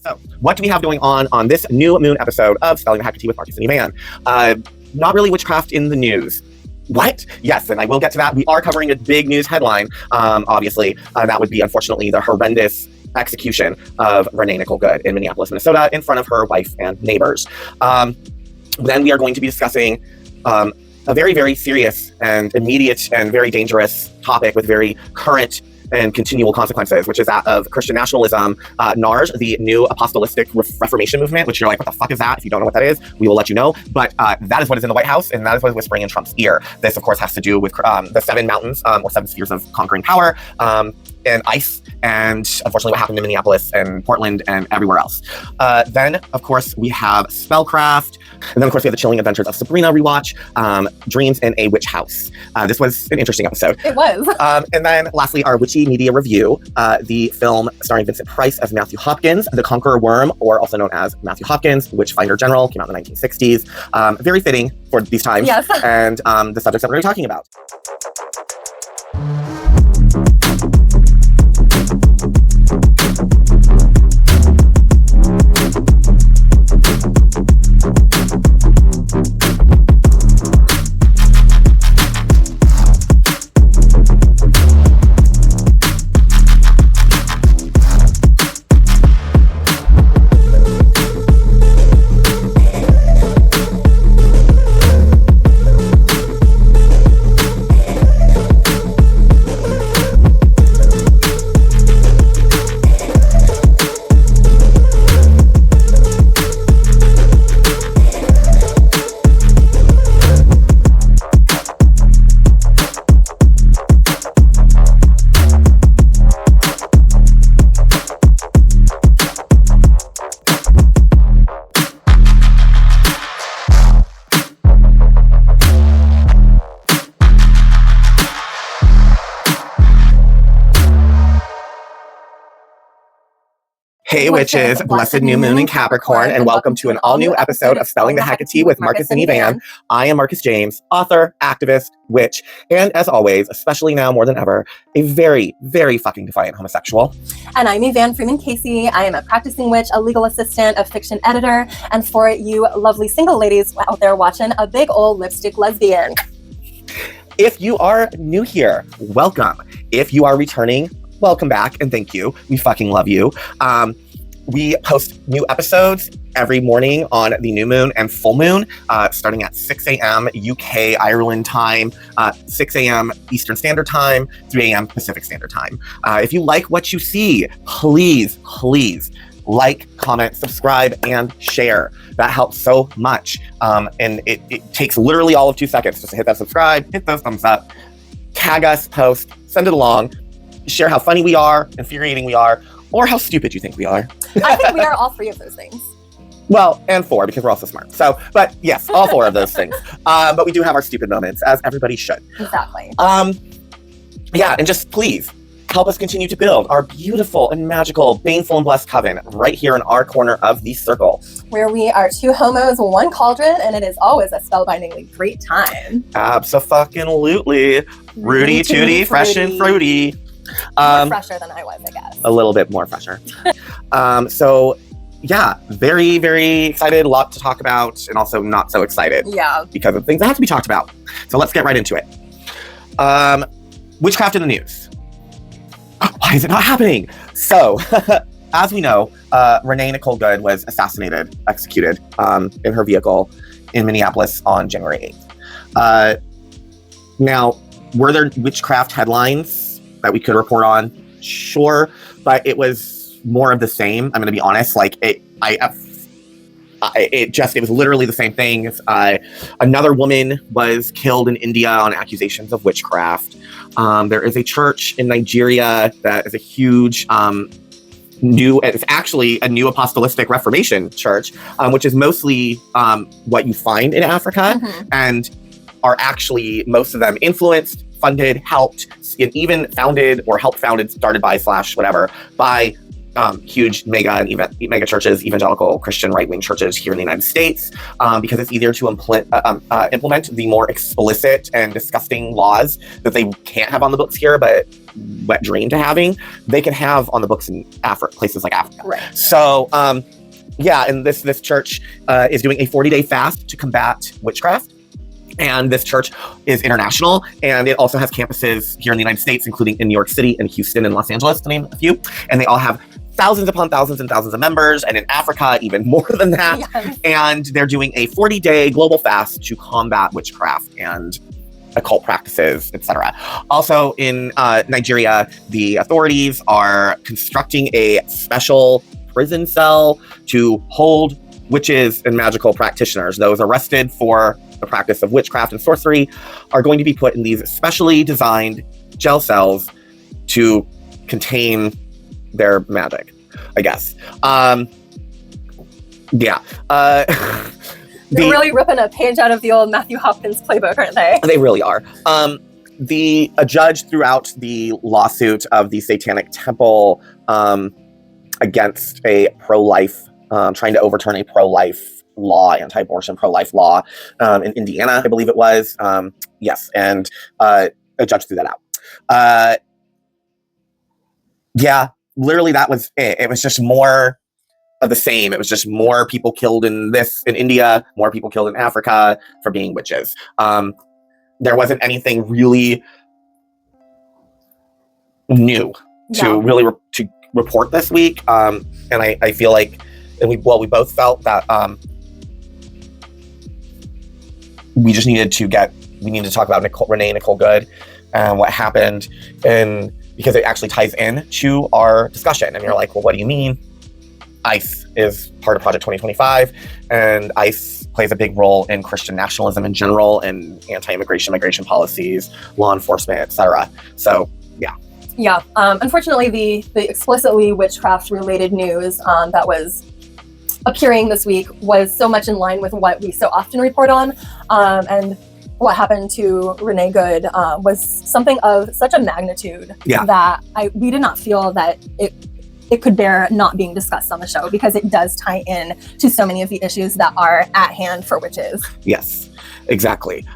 So, what do we have going on this new moon episode of Spelling the HEKA-TEA with Marcus and Evan? Not really witchcraft in the news. What? Yes, and I will get to that. We are covering a big news headline, obviously. That would be, unfortunately, the horrendous execution of Renee Nicole Good in Minneapolis, Minnesota, in front of her wife and neighbors. Then we are going to be discussing a very, very serious and immediate and very dangerous topic with very current and continual consequences, which is that of Christian nationalism, NARS, the New Apostolic Reformation movement, which you're like, what the fuck is that? If you don't know what that is, we will let you know. But that is what is in the White House, and that is what is whispering in Trump's ear. This, of course, has to do with the 7 mountains, or 7 spheres of conquering power, and ICE, and unfortunately what happened in Minneapolis and Portland and everywhere else. Then, of course, we have SpellCraft, and then, of course, we have the Chilling Adventures of Sabrina rewatch, Dreams in a Witch House. This was an interesting episode. It was. And then, lastly, our witchy media review, the film starring Vincent Price as Matthew Hopkins, The Conqueror Worm, or also known as Matthew Hopkins, Witchfinder General, came out in the 1960s. Very fitting for these times. Yes. And the subjects that we're going to be talking about. Hey witches, blessed new moon in Capricorn, and welcome to an all-new episode of Spelling the HEKA-TEA with Marcus and Evan. I am Marcus James, author, activist, witch, and as always, especially now more than ever, a very, very fucking defiant homosexual. And I'm Evan Freeman Casey. I am a practicing witch, a legal assistant, a fiction editor, and for you lovely single ladies out there watching, a big old lipstick lesbian. If you are new here, welcome. If you are returning, welcome back, and thank you. We fucking love you. We post new episodes every morning on the new moon and full moon, starting at 6 a.m. UK, Ireland time, 6 a.m. Eastern Standard Time, 3 a.m. Pacific Standard Time. If you like what you see, please like, comment, subscribe, and share. That helps so much. And it takes literally all of 2 seconds just to hit that subscribe, hit those thumbs up, tag us, post, send it along, share how funny we are, infuriating we are, or how stupid you think we are. I think we are all 3 of those things. Well, and 4, because we're also smart. So, but yes, all 4 of those things. But we do have our stupid moments, as everybody should. Exactly. Yeah, and just please help us continue to build our beautiful and magical, baneful and blessed coven right here in our corner of the circle. Where we are 2 homos, 1 cauldron, and it is always a spellbindingly great time. Abso-fucking-lutely. Rooty tooty, fresh and fruity. More fresher than I was, I guess. A little bit more fresher. So, yeah, very, very excited. A lot to talk about, and also not so excited. Yeah. Because of things that have to be talked about. So let's get right into it. Witchcraft in the news. Why is it not happening? So, as we know, Renee Nicole Good was executed in her vehicle in Minneapolis on January 8th. Now, were there witchcraft headlines that we could report on? Sure, but it was more of the same. I'm going to be honest. Like it was literally the same thing. Another woman was killed in India on accusations of witchcraft. There is a church in Nigeria that is a huge it's actually a New Apostolic Reformation church, which is mostly what you find in Africa, and are actually most of them influenced, funded, helped, and even founded or helped founded, started by / whatever by huge mega churches, evangelical Christian right-wing churches here in the United States, because it's easier to implement the more explicit and disgusting laws that they can't have on the books here, but wet dream to having, they can have on the books in places like Africa. Right. So, and this church is doing a 40-day fast to combat witchcraft. And this church is international, and it also has campuses here in the United States, including in New York City and Houston and Los Angeles, to name a few. And they all have thousands upon thousands and thousands of members, and in Africa, even more than that. Yes. And they're doing a 40-day global fast to combat witchcraft and occult practices, etc. Also in Nigeria, the authorities are constructing a special prison cell to hold witches and magical practitioners. Those arrested for the practice of witchcraft and sorcery are going to be put in these specially designed jail cells to contain their magic, I guess. They're really ripping a page out of the old Matthew Hopkins playbook, aren't they? They really are. A judge threw out the lawsuit of the Satanic Temple against a pro-life, trying to overturn a pro-life law, anti-abortion pro-life law in Indiana, I believe it was. Yes, and a judge threw that out. Literally that was it. It was just more of the same. It was just more people killed in India, more people killed in Africa for being witches. There wasn't anything really new to really to report this week. And I feel like, and we both felt that we needed to talk about Renee and Nicole Good and what happened, and because it actually ties in to our discussion. And you're like, well, what do you mean? ICE is part of Project 2025, and ICE plays a big role in Christian nationalism in general and anti-immigration, migration policies, law enforcement, etc. So, yeah. Yeah. Unfortunately, the explicitly witchcraft-related news that was appearing this week was so much in line with what we so often report on, and what happened to Renee Good was something of such a magnitude that we did not feel that it could bear not being discussed on the show, because it does tie in to so many of the issues that are at hand for witches. Yes, exactly.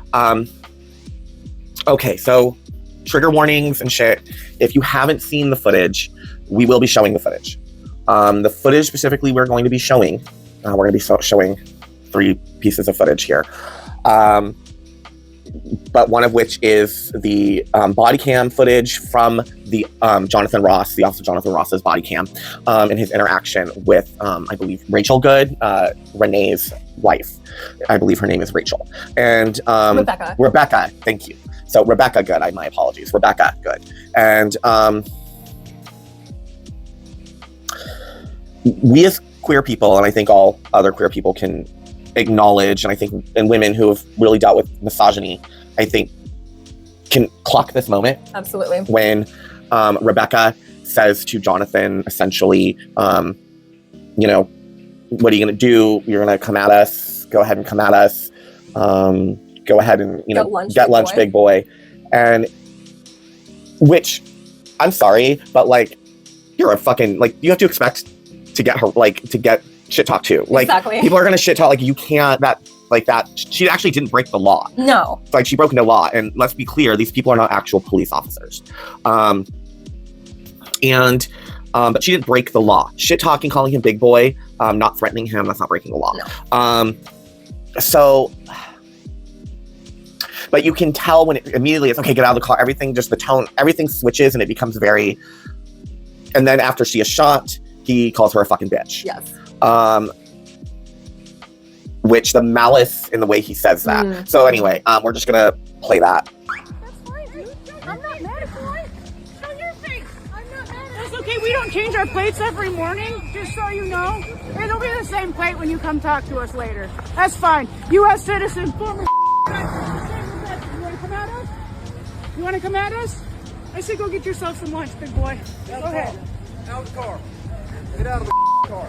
Okay, so trigger warnings and shit. If you haven't seen the footage, we will be showing the footage. The footage specifically we're going to be showing, we're going to be showing 3 pieces of footage here. But one of which is the body cam footage from the Jonathan Ross, the Officer Jonathan Ross's body cam, and his interaction with, I believe, Rachel Good, Renee's wife. I believe her name is Rachel. And Rebecca, thank you. So Rebecca Good, my apologies, Rebecca Good. And we as queer people, and I think all other queer people can acknowledge, and I think, and women who have really dealt with misogyny, I think, can clock this moment. Absolutely. When Rebecca says to Jonathan, essentially, what are you going to do? You're going to come at us. Go ahead and come at us. Go ahead and, get lunch, big boy. And, which, I'm sorry, but, you're a fucking, you have to expect to get her, to get shit talk too. Exactly. People are gonna shit talk, you can't, that she actually didn't break the law. No. She broke no law, and let's be clear, these people are not actual police officers. But she didn't break the law. Shit talking, calling him big boy, not threatening him, that's not breaking the law. No. But you can tell when it immediately it's okay, get out of the car, everything, just the tone, everything switches, and it becomes very, and then after she is shot, he calls her a fucking bitch. Yes. Which the malice in the way he says that. So anyway, we're just gonna play that. That's fine, dude. I'm not mad at you. Show your face. I'm not mad at you. That's okay. We don't change our plates every morning, just so you know. It'll be the same plate when you come talk to us later. That's fine. U.S. citizen, former. You want to come at us? You want to come at us? I say go get yourself some lunch, big boy. Go ahead. Out of the car. Get out of the car.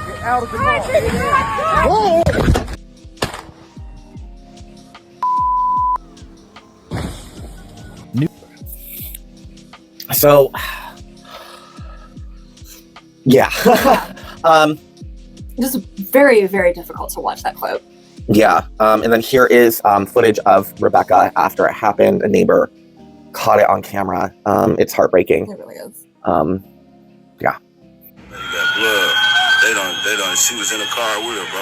Get out of the car. Whoa! Yeah. Just very, very difficult to watch that clip. Yeah. And then here is footage of Rebecca after it happened. A neighbor caught it on camera. It's heartbreaking. It really is. Yeah. You got blood. They don't, she was in the car with her, bro.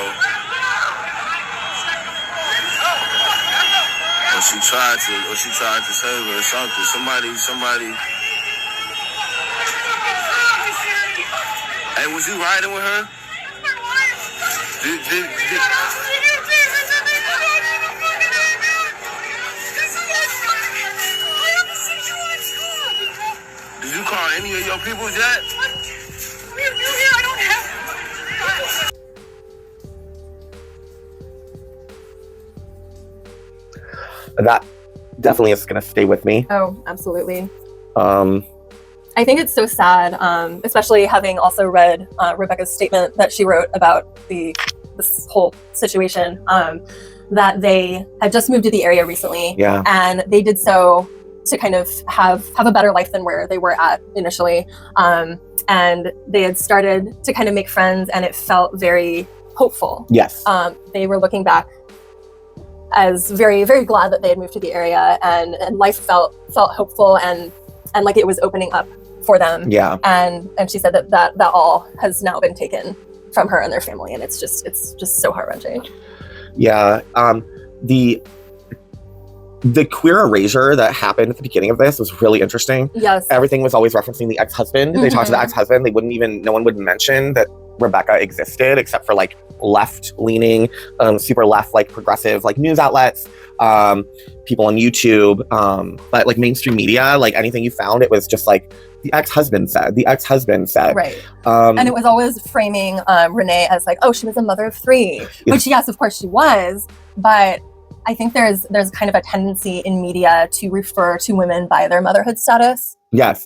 Or she tried to save her or something. Somebody. Hey, was you riding with her? Did you call any of your people yet? I don't have. That definitely is going to stay with me. Oh, absolutely. I think it's so sad, especially having also read Rebecca's statement that she wrote about this whole situation, that they had just moved to the area recently. Yeah. And they did so to kind of have a better life than where they were at initially. And they had started to kind of make friends, and it felt very hopeful. Yes. They were looking back as very, very glad that they had moved to the area, and life felt hopeful and like it was opening up for them. Yeah. And she said that all has now been taken from her and their family, and it's just so heart-wrenching. Yeah. The queer erasure that happened at the beginning of this was really interesting. Yes. Everything was always referencing the ex-husband. They talked to the ex-husband. No one would mention that Rebecca existed, except for like left-leaning, super left, like progressive, like news outlets, people on YouTube, but like mainstream media, like anything you found, it was just like the ex-husband said. Right. And it was always framing Renee as like, oh, she was a mother of 3, which yes, of course she was, but I think there's kind of a tendency in media to refer to women by their motherhood status. Yes.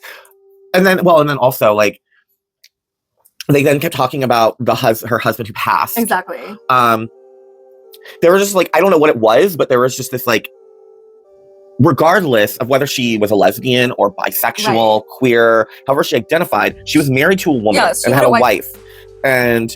And then also like they then kept talking about her husband who passed. Exactly. There was just like, I don't know what it was, but there was just this like, regardless of whether she was a lesbian or bisexual, queer, however she identified, she was married to a woman and had a wife. And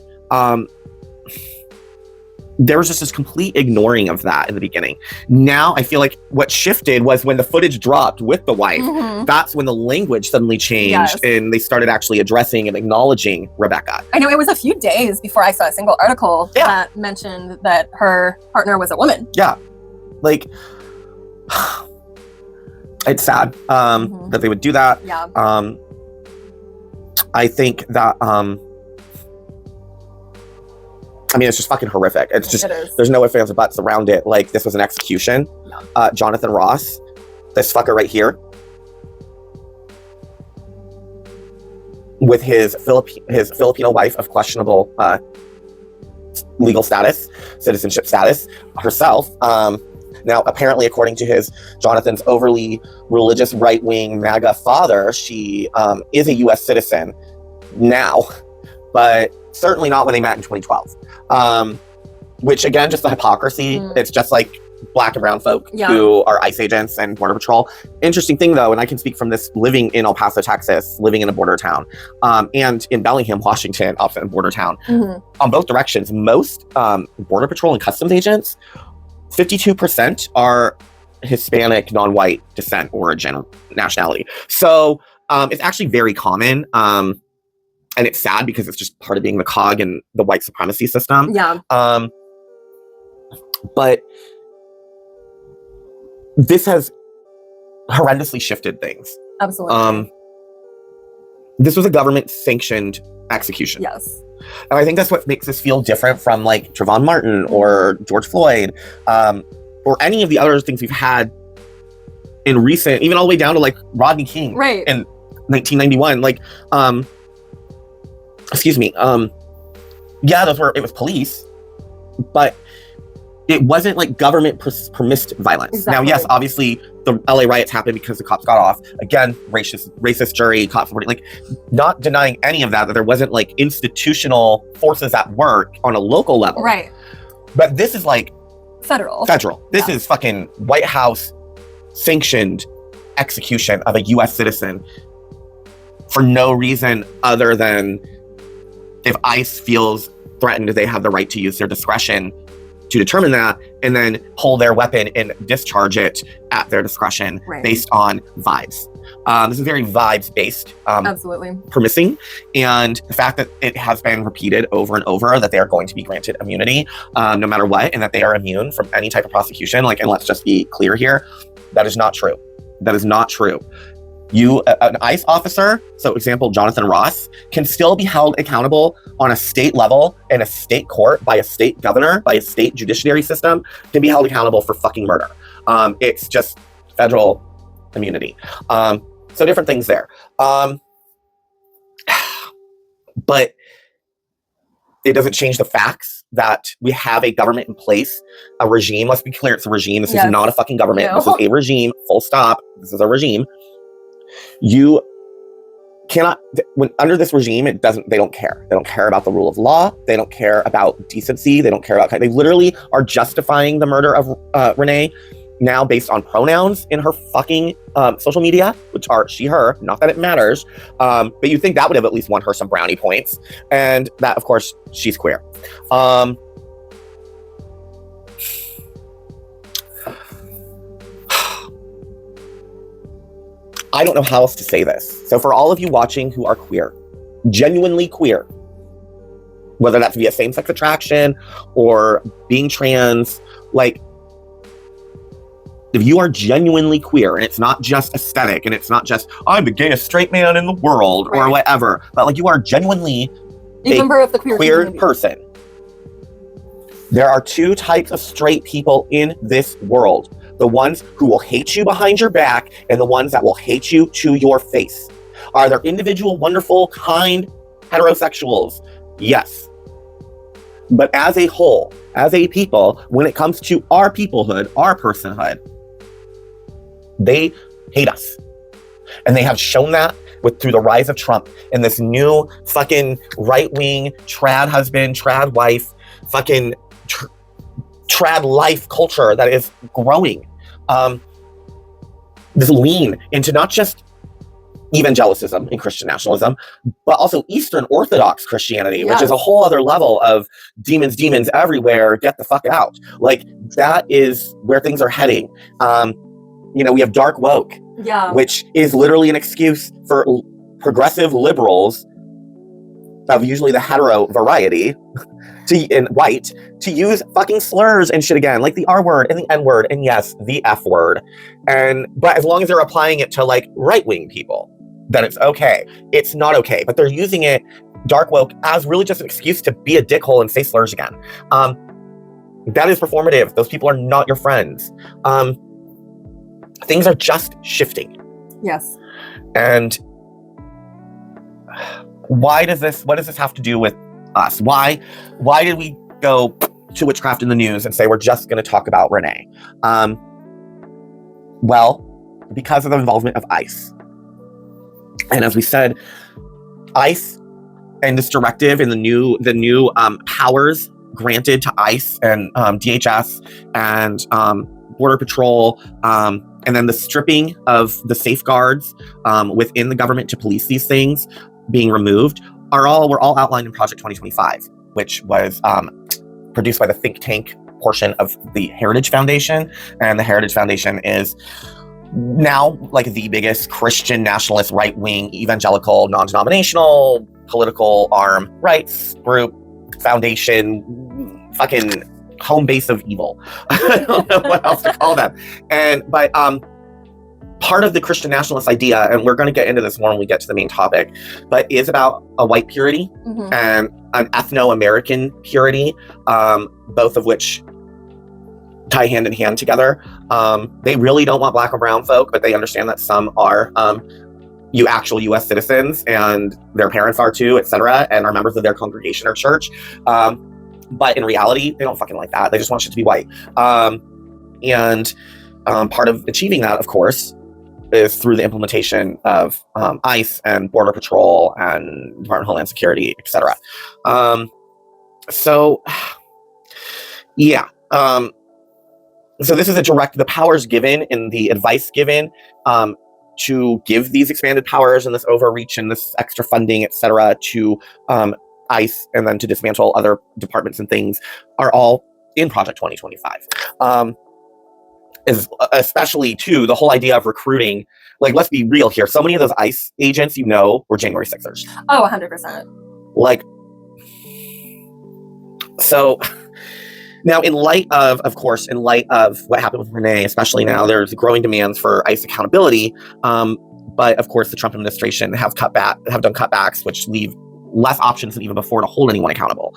there was just this complete ignoring of that in the beginning. Now I feel like what shifted was when the footage dropped with the wife. That's when the language suddenly changed and they started actually addressing and acknowledging Rebecca. I know it was a few days before I saw a single article that mentioned that her partner was a woman. Yeah. Like, it's sad that they would do that. Yeah. I think that I mean, it's just fucking horrific. It's just, there's no ifs, ands, or buts around it. Like, this was an execution. Jonathan Ross, this fucker right here, with his Filipino wife of questionable legal status, citizenship status, herself. Now, apparently, according to Jonathan's overly religious right-wing MAGA father, she is a U.S. citizen now, but certainly not when they met in 2012. Which, again, just the hypocrisy. It's just like black and brown folk who are ICE agents and Border Patrol. Interesting thing, though, and I can speak from this living in El Paso, Texas, living in a border town, and in Bellingham, Washington, opposite a border town. On both directions, most Border Patrol and Customs agents, 52% are Hispanic, non-white descent, origin, nationality. So it's actually very common. And it's sad because it's just part of being the cog in the white supremacy system. Yeah. But this has horrendously shifted things. Absolutely. This was a government-sanctioned execution. Yes. And I think that's what makes this feel different from like Trayvon Martin or George Floyd, or any of the other things we've had in recent, even all the way down to like Rodney King in 1991. Like, excuse me. Yeah, it was police, but it wasn't like government permissed violence. Exactly. Now, yes, obviously the LA riots happened because the cops got off. Again, racist jury, cops were like, not denying any of that there wasn't like institutional forces at work on a local level. Right. But this is like federal. This is fucking White House sanctioned execution of a U.S. citizen for no reason other than if ICE feels threatened, they have the right to use their discretion to determine that, and then pull their weapon and discharge it at their discretion based on vibes. This is very vibes-based Absolutely. permissing, and the fact that it has been repeated over and over that they are going to be granted immunity no matter what, and that they are immune from any type of prosecution, like, and let's just be clear here, that is not true. That is not true. An ICE officer, so example, Jonathan Ross, can still be held accountable on a state level in a state court by a state governor, by a state judiciary system, can be held accountable for fucking murder. It's just federal immunity. So different things there. But it doesn't change the facts that we have a government in place, a regime. Let's be clear, it's a regime. This is not a fucking government. No. This is a regime, full stop. This is a regime. You cannot, when under this regime, they don't care. They don't care about the rule of law. They don't care about decency. They don't care about, they literally are justifying the murder of Renee now based on pronouns in her fucking social media, which are she, her, not that it matters. But you'd think that would have at least won her some brownie points. And that, of course, she's queer. I don't know how else to say this. So for all of you watching who are queer, genuinely queer, whether that's via same-sex attraction or being trans, like, if you are genuinely queer and it's not just aesthetic and it's not just, I'm the gayest straight man in the world or whatever, but like you are genuinely a member of the queer person. There are two types of straight people in this world. The ones who will hate you behind your back and the ones that will hate you to your face. Are there individual, wonderful, kind heterosexuals? Yes. But as a whole, as a people, when it comes to our peoplehood, our personhood, they hate us. And they have shown that through the rise of Trump and this new fucking right-wing trad husband, trad wife, fucking trad life culture that is growing. This lean into not just evangelicism and Christian nationalism, but also Eastern Orthodox Christianity, which is a whole other level of demons everywhere, get the fuck out. Like, that is where things are heading. We have dark woke, which is literally an excuse for progressive liberals of usually the hetero variety and white to use fucking slurs and shit again, like the R word and the N word and yes, the F word. But as long as they're applying it to like right-wing people, then it's okay. It's not okay, but they're using it, dark woke, as really just an excuse to be a dickhole and say slurs again. That is performative. Those people are not your friends. Things are just shifting. Yes. And what does this have to do with us? Why did we go to witchcraft in the news and say we're just going to talk about Renee? Well, because of the involvement of ICE. And as we said, ICE and this directive and the new powers granted to ICE and DHS and Border Patrol, and then the stripping of the safeguards within the government to police these things being removed were all outlined in Project 2025, which was produced by the think tank portion of the Heritage Foundation. And the Heritage Foundation is now like the biggest Christian nationalist right-wing evangelical non-denominational political arm rights group foundation, fucking home base of evil. I don't know what else to call them. But part of the Christian nationalist idea, and we're going to get into this more when we get to the main topic, but is about a white purity and an ethno-American purity, both of which tie hand in hand together. They really don't want black or brown folk, but they understand that some are actual U.S. citizens and their parents are too, etc., and are members of their congregation or church. But in reality, they don't fucking like that. They just want shit to be white. And part of achieving that, of course, is through the implementation of ICE and Border Patrol and Department of Homeland Security, etc. So this is the powers given and the advice given to give these expanded powers and this overreach and this extra funding, etc., to ICE and then to dismantle other departments and things are all in Project 2025. Is especially too the whole idea of recruiting. Like, let's be real here. So many of those ICE agents, were January 6ers. Oh, 100%. Like, so now in light of what happened with Renee, especially now, there's growing demands for ICE accountability. But of course, the Trump administration have done cutbacks, which leave less options than even before to hold anyone accountable.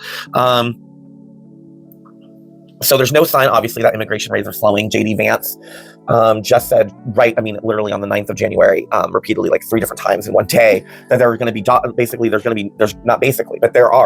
So there's no sign, obviously, that immigration raids are slowing. J.D. Vance just said, literally on the 9th of January, repeatedly, like 3 different times in one day, that there are going to be, there are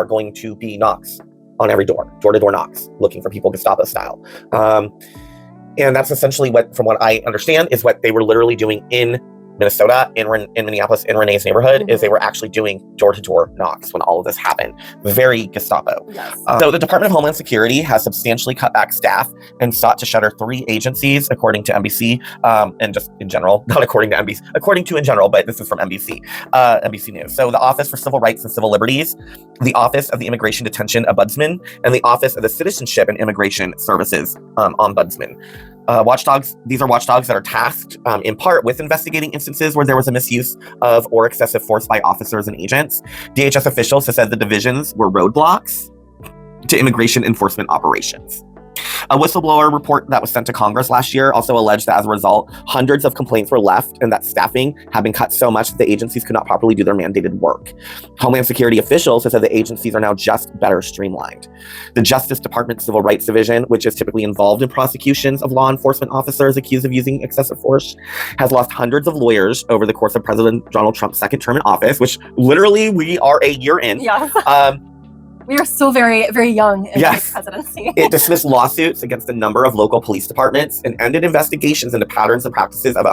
going to be knocks on every door-to-door knocks, looking for people Gestapo style. And that's essentially from what I understand, is what they were literally doing in Minnesota, in Minneapolis, in Renee's neighborhood, is they were actually doing door-to-door knocks when all of this happened. Very Gestapo. Yes. So the Department of Homeland Security has substantially cut back staff and sought to shutter 3 agencies, according to NBC, and just in general, not according to NBC, according to in general, but this is from NBC News. So the Office for Civil Rights and Civil Liberties, the Office of the Immigration Detention Ombudsman, and the Office of the Citizenship and Immigration Services Ombudsman. Watchdogs, these are watchdogs that are tasked in part with investigating instances where there was a misuse of or excessive force by officers and agents. DHS officials have said the divisions were roadblocks to immigration enforcement operations. A whistleblower report that was sent to Congress last year also alleged that as a result, hundreds of complaints were left and that staffing had been cut so much that the agencies could not properly do their mandated work. Homeland Security officials have said the agencies are now just better streamlined. The Justice Department Civil Rights Division, which is typically involved in prosecutions of law enforcement officers accused of using excessive force, has lost hundreds of lawyers over the course of President Donald Trump's second term in office, which literally we are a year in. Yes. We are still very, very young in Yes. this presidency. It dismissed lawsuits against a number of local police departments and ended investigations into patterns and practices of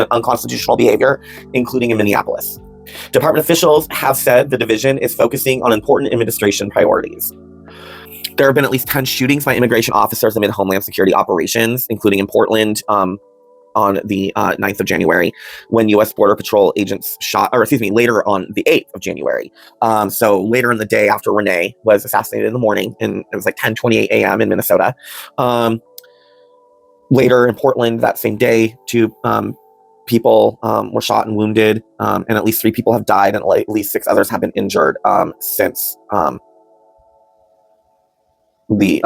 unconstitutional behavior, including in Minneapolis. Department officials have said the division is focusing on important administration priorities. There have been at least 10 shootings by immigration officers amid Homeland Security operations, including in Portland, on the 9th of January, when U.S. Border Patrol agents later on the 8th of January. So later in the day after Renee was assassinated in the morning, and it was like 10:28 a.m. in Minnesota. Later in Portland that same day, 2 people were shot and wounded, and at least 3 people have died, and at least 6 others have been injured since the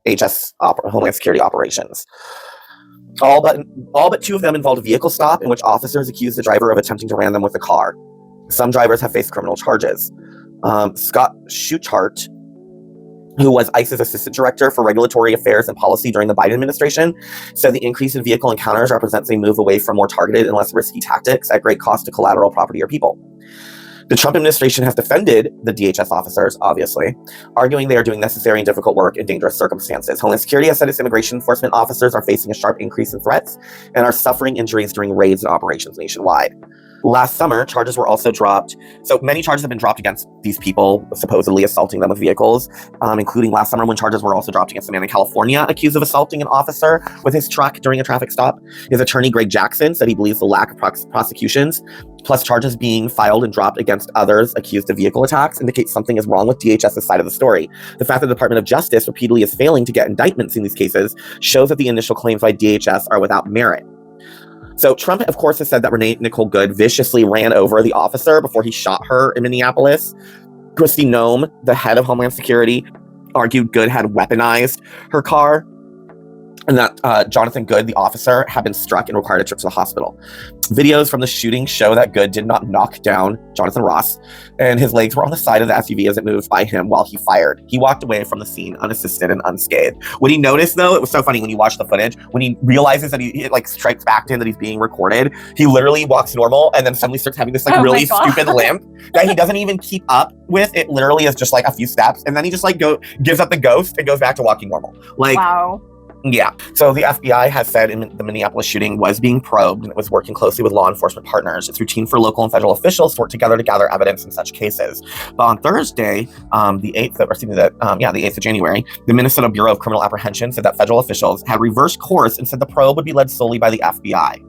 HS Homeland Security operations. All but 2 of them involved a vehicle stop in which officers accused the driver of attempting to ram them with a car. Some drivers have faced criminal charges. Scott Schuchart, who was ICE's assistant director for regulatory affairs and policy during the Biden administration, said the increase in vehicle encounters represents a move away from more targeted and less risky tactics at great cost to collateral property or people. The Trump administration has defended the DHS officers, obviously, arguing they are doing necessary and difficult work in dangerous circumstances. Homeland Security has said its immigration enforcement officers are facing a sharp increase in threats and are suffering injuries during raids and operations nationwide. Last summer, charges were also dropped. So many charges have been dropped against these people, supposedly assaulting them with vehicles, including last summer when charges were also dropped against a man in California accused of assaulting an officer with his truck during a traffic stop. His attorney, Greg Jackson, said he believes the lack of prosecutions, plus charges being filed and dropped against others accused of vehicle attacks, indicates something is wrong with DHS's side of the story. The fact that the Department of Justice repeatedly is failing to get indictments in these cases shows that the initial claims by DHS are without merit. So Trump, of course, has said that Renee Nicole Good viciously ran over the officer before he shot her in Minneapolis. Kristi Noem, the head of Homeland Security, argued Good had weaponized her car, and that Jonathan Good, the officer, had been struck and required a trip to the hospital. Videos from the shooting show that Good did not knock down Jonathan Ross, and his legs were on the side of the SUV as it moved by him while he fired. He walked away from the scene unassisted and unscathed. When he noticed, though, it was so funny when you watch the footage, when he realizes that it like strikes back to him that he's being recorded, he literally walks normal and then suddenly starts having this like really stupid limp that he doesn't even keep up with. It literally is just like a few steps, and then he just like gives up the ghost and goes back to walking normal. Like, wow. Yeah. So the FBI has said the Minneapolis shooting was being probed and it was working closely with law enforcement partners. It's routine for local and federal officials to work together to gather evidence in such cases. But on Thursday, the 8th of January, the Minnesota Bureau of Criminal Apprehension said that federal officials had reversed course and said the probe would be led solely by the FBI.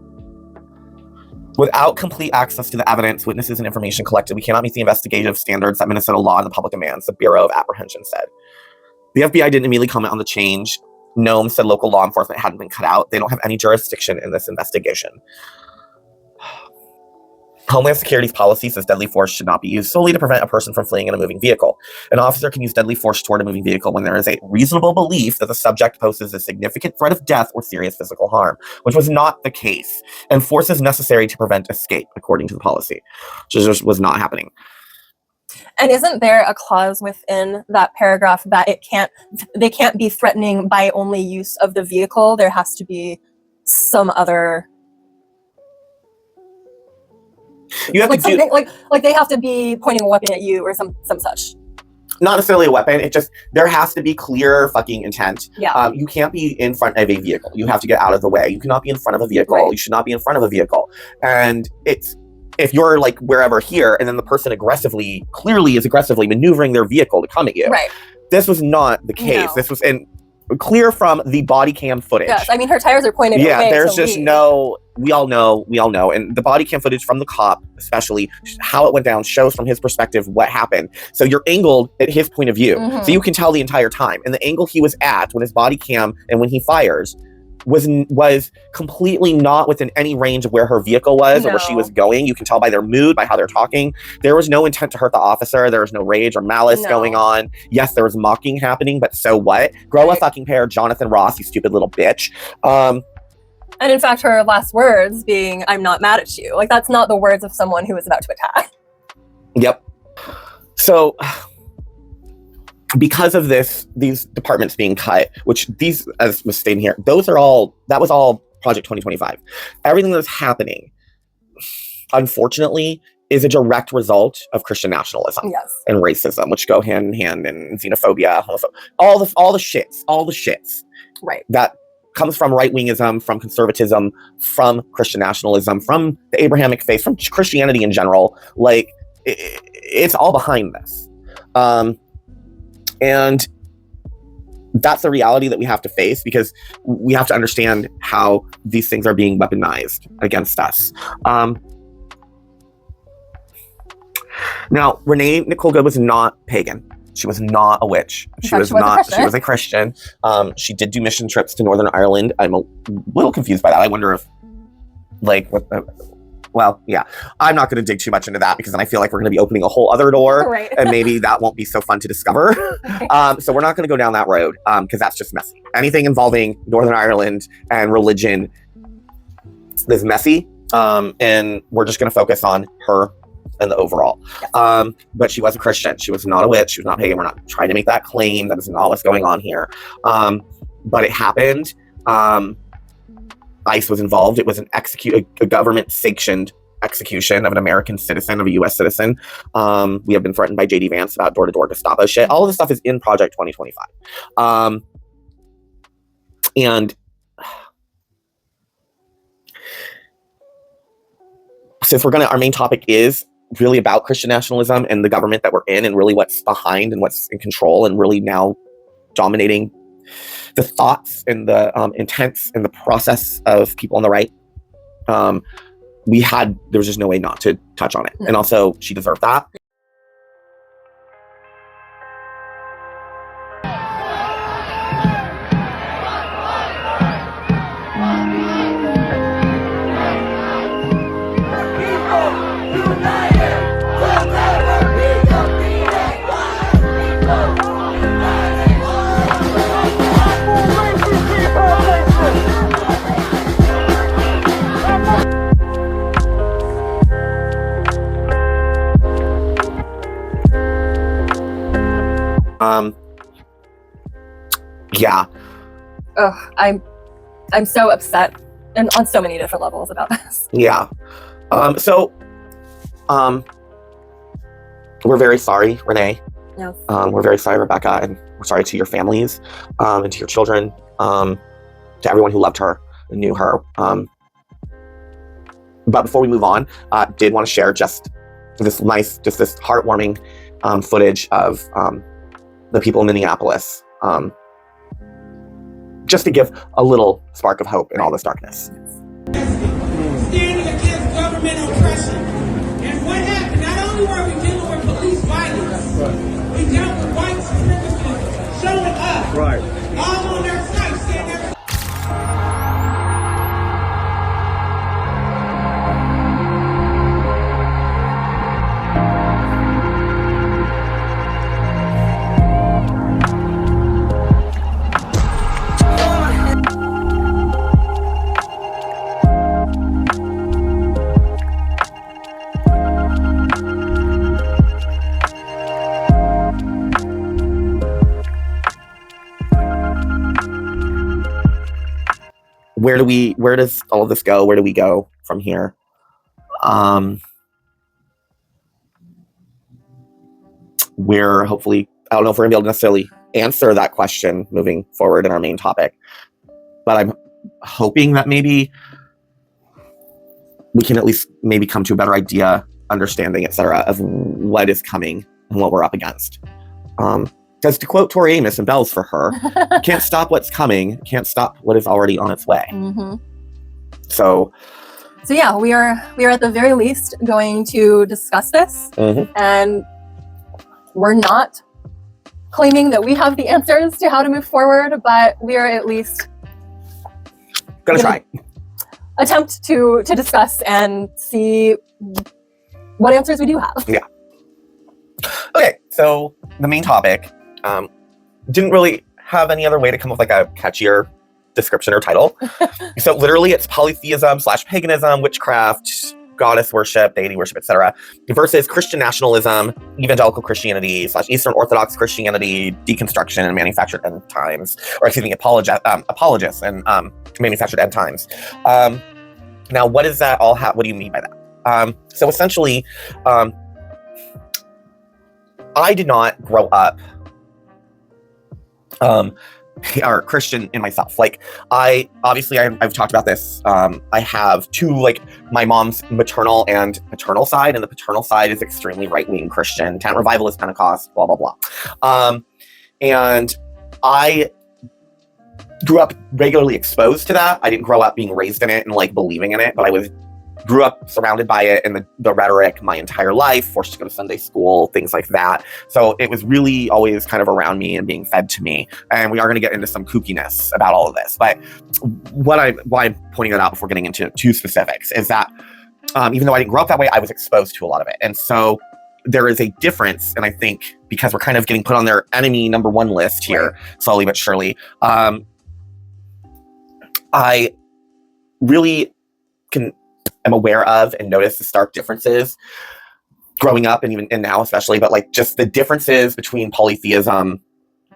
Without complete access to the evidence, witnesses, and information collected, we cannot meet the investigative standards that Minnesota law and the public demands, the Bureau of Apprehension said. The FBI didn't immediately comment on the change. Nome said local law enforcement hadn't been cut out. They don't have any jurisdiction in this investigation. Homeland Security's policy says deadly force should not be used solely to prevent a person from fleeing in a moving vehicle. An officer can use deadly force toward a moving vehicle when there is a reasonable belief that the subject poses a significant threat of death or serious physical harm, which was not the case. And force is necessary to prevent escape, according to the policy, which just was not happening. And isn't there a clause within that paragraph that they can't be threatening by only use of the vehicle? There has to be some other... You have like to do, like they have to be pointing a weapon at you or some such. Not necessarily a weapon. It just, there has to be clear fucking intent. Yeah. You can't be in front of a vehicle. You have to get out of the way. You cannot be in front of a vehicle. Right. You should not be in front of a vehicle. And it's, if you're like wherever here, and then the person clearly is aggressively maneuvering their vehicle to come at you. Right. This was not the case. No. This was clear from the body cam footage. Yes, I mean her tires are pointed away. Yeah, there's just no, we all know, and the body cam footage from the cop, especially how it went down, shows from his perspective what happened. So you're angled at his point of view, so you can tell the entire time. And the angle he was at when his body cam and when he fires was completely not within any range of where her vehicle was or where she was going. You can tell by their mood, by how they're talking. There was no intent to hurt the officer. There was no rage or malice going on. Yes, there was mocking happening, but so what? Grow a fucking pair, Jonathan Ross, you stupid little bitch. And in fact, her last words being, "I'm not mad at you." Like, that's not the words of someone who is about to attack. Yep. So, because of these departments being cut, which these, as was stated here, that was all Project 2025. Everything that's happening, unfortunately, is a direct result of Christian nationalism and racism, which go hand in hand, and xenophobia, homophobia, all the shits. Right. That comes from right-wingism, from conservatism, from Christian nationalism, from the Abrahamic faith, from Christianity in general. Like, it's all behind this. And that's the reality that we have to face, because we have to understand how these things are being weaponized against us. Now, Renee Nicole Good was not pagan. She was not a witch. She was a Christian. She did do mission trips to Northern Ireland. I'm a little confused by that. I wonder if, I'm not going to dig too much into that, because then I feel like we're going to be opening a whole other door, and maybe that won't be so fun to discover. So we're not going to go down that road, because that's just messy. Anything involving Northern Ireland and religion is messy, and we're just going to focus on her and the overall. But she was a Christian. She was not a witch. She was not pagan. We're not trying to make that claim. That is not what's going on here. But it happened. ICE was involved. It was a government-sanctioned execution of an American citizen, of a U.S. citizen. We have been threatened by J.D. Vance about door-to-door Gestapo shit. All of this stuff is in Project 2025. And since our main topic is really about Christian nationalism and the government that we're in, and really what's behind and what's in control and really now dominating the thoughts and the intents and the process of people on the right, there was just no way not to touch on it. And also, she deserved that. I'm so upset, and on so many different levels about this. Yeah. We're very sorry, Renee. Yes. We're very sorry, Rebecca, and we're sorry to your families, and to your children, to everyone who loved her and knew her. But before we move on, did want to share just this heartwarming footage of the people in Minneapolis, just to give a little spark of hope in all this darkness. Standing against government been oppression. And what happened? Not only were we dealing with police violence, we dealt with white supremacists showing up, all on their sites, saying they're where does all of this go? Where do we go from here? We're hopefully, I don't know if we're gonna be able to necessarily answer that question moving forward in our main topic, but I'm hoping that maybe we can at least maybe come to a better idea, understanding, etc., of what is coming and what we're up against. Because to quote Tori Amos and Bells for her, can't stop what's coming, can't stop what is already on its way. Mm-hmm. So yeah, we are at the very least going to discuss this, and we're not claiming that we have the answers to how to move forward, but we are at least gonna try. Attempt to discuss and see what answers we do have. Yeah. Okay, so the main topic didn't really have any other way to come up with like a catchier description or title. So literally it's polytheism / paganism, witchcraft, goddess worship, deity worship, etc. versus Christian nationalism, evangelical Christianity / Eastern Orthodox Christianity, deconstruction and manufactured end times, or excuse me, apologists and manufactured end times. Now, what does that all have? What do you mean by that? So essentially, I did not grow up or Christian in myself. Like I've talked about this. I have two, like my mom's maternal and paternal side, and the paternal side is extremely right-wing Christian, tent revivalist, Pentecost, blah, blah, blah. And I grew up regularly exposed to that. I didn't grow up being raised in it and like believing in it, but I grew up surrounded by it and the rhetoric my entire life, forced to go to Sunday school, things like that. So it was really always kind of around me and being fed to me. And we are going to get into some kookiness about all of this. But why I'm pointing that out before getting into too specifics is that even though I didn't grow up that way, I was exposed to a lot of it. And so there is a difference. And I think because we're kind of getting put on their enemy number one list here, slowly but surely, I really am aware of and notice the stark differences growing up and now especially, but like just the differences between polytheism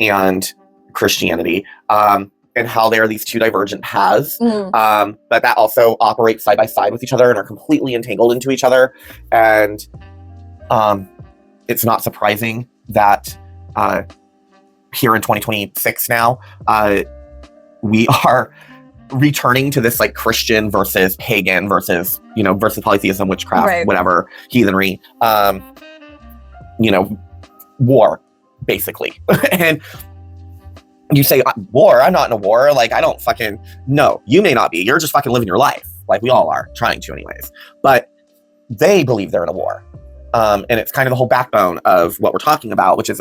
and Christianity, and how there are these two divergent paths, but that also operate side by side with each other and are completely entangled into each other. And it's not surprising that here in 2026 now, we are returning to this like Christian versus pagan versus polytheism, witchcraft, whatever, heathenry, war, basically. And you say, war? I'm not in a war. Like, I don't fucking, no, you may not be. You're just fucking living your life. Like we all are, trying to anyways. But they believe they're in a war. And it's kind of the whole backbone of what we're talking about, which is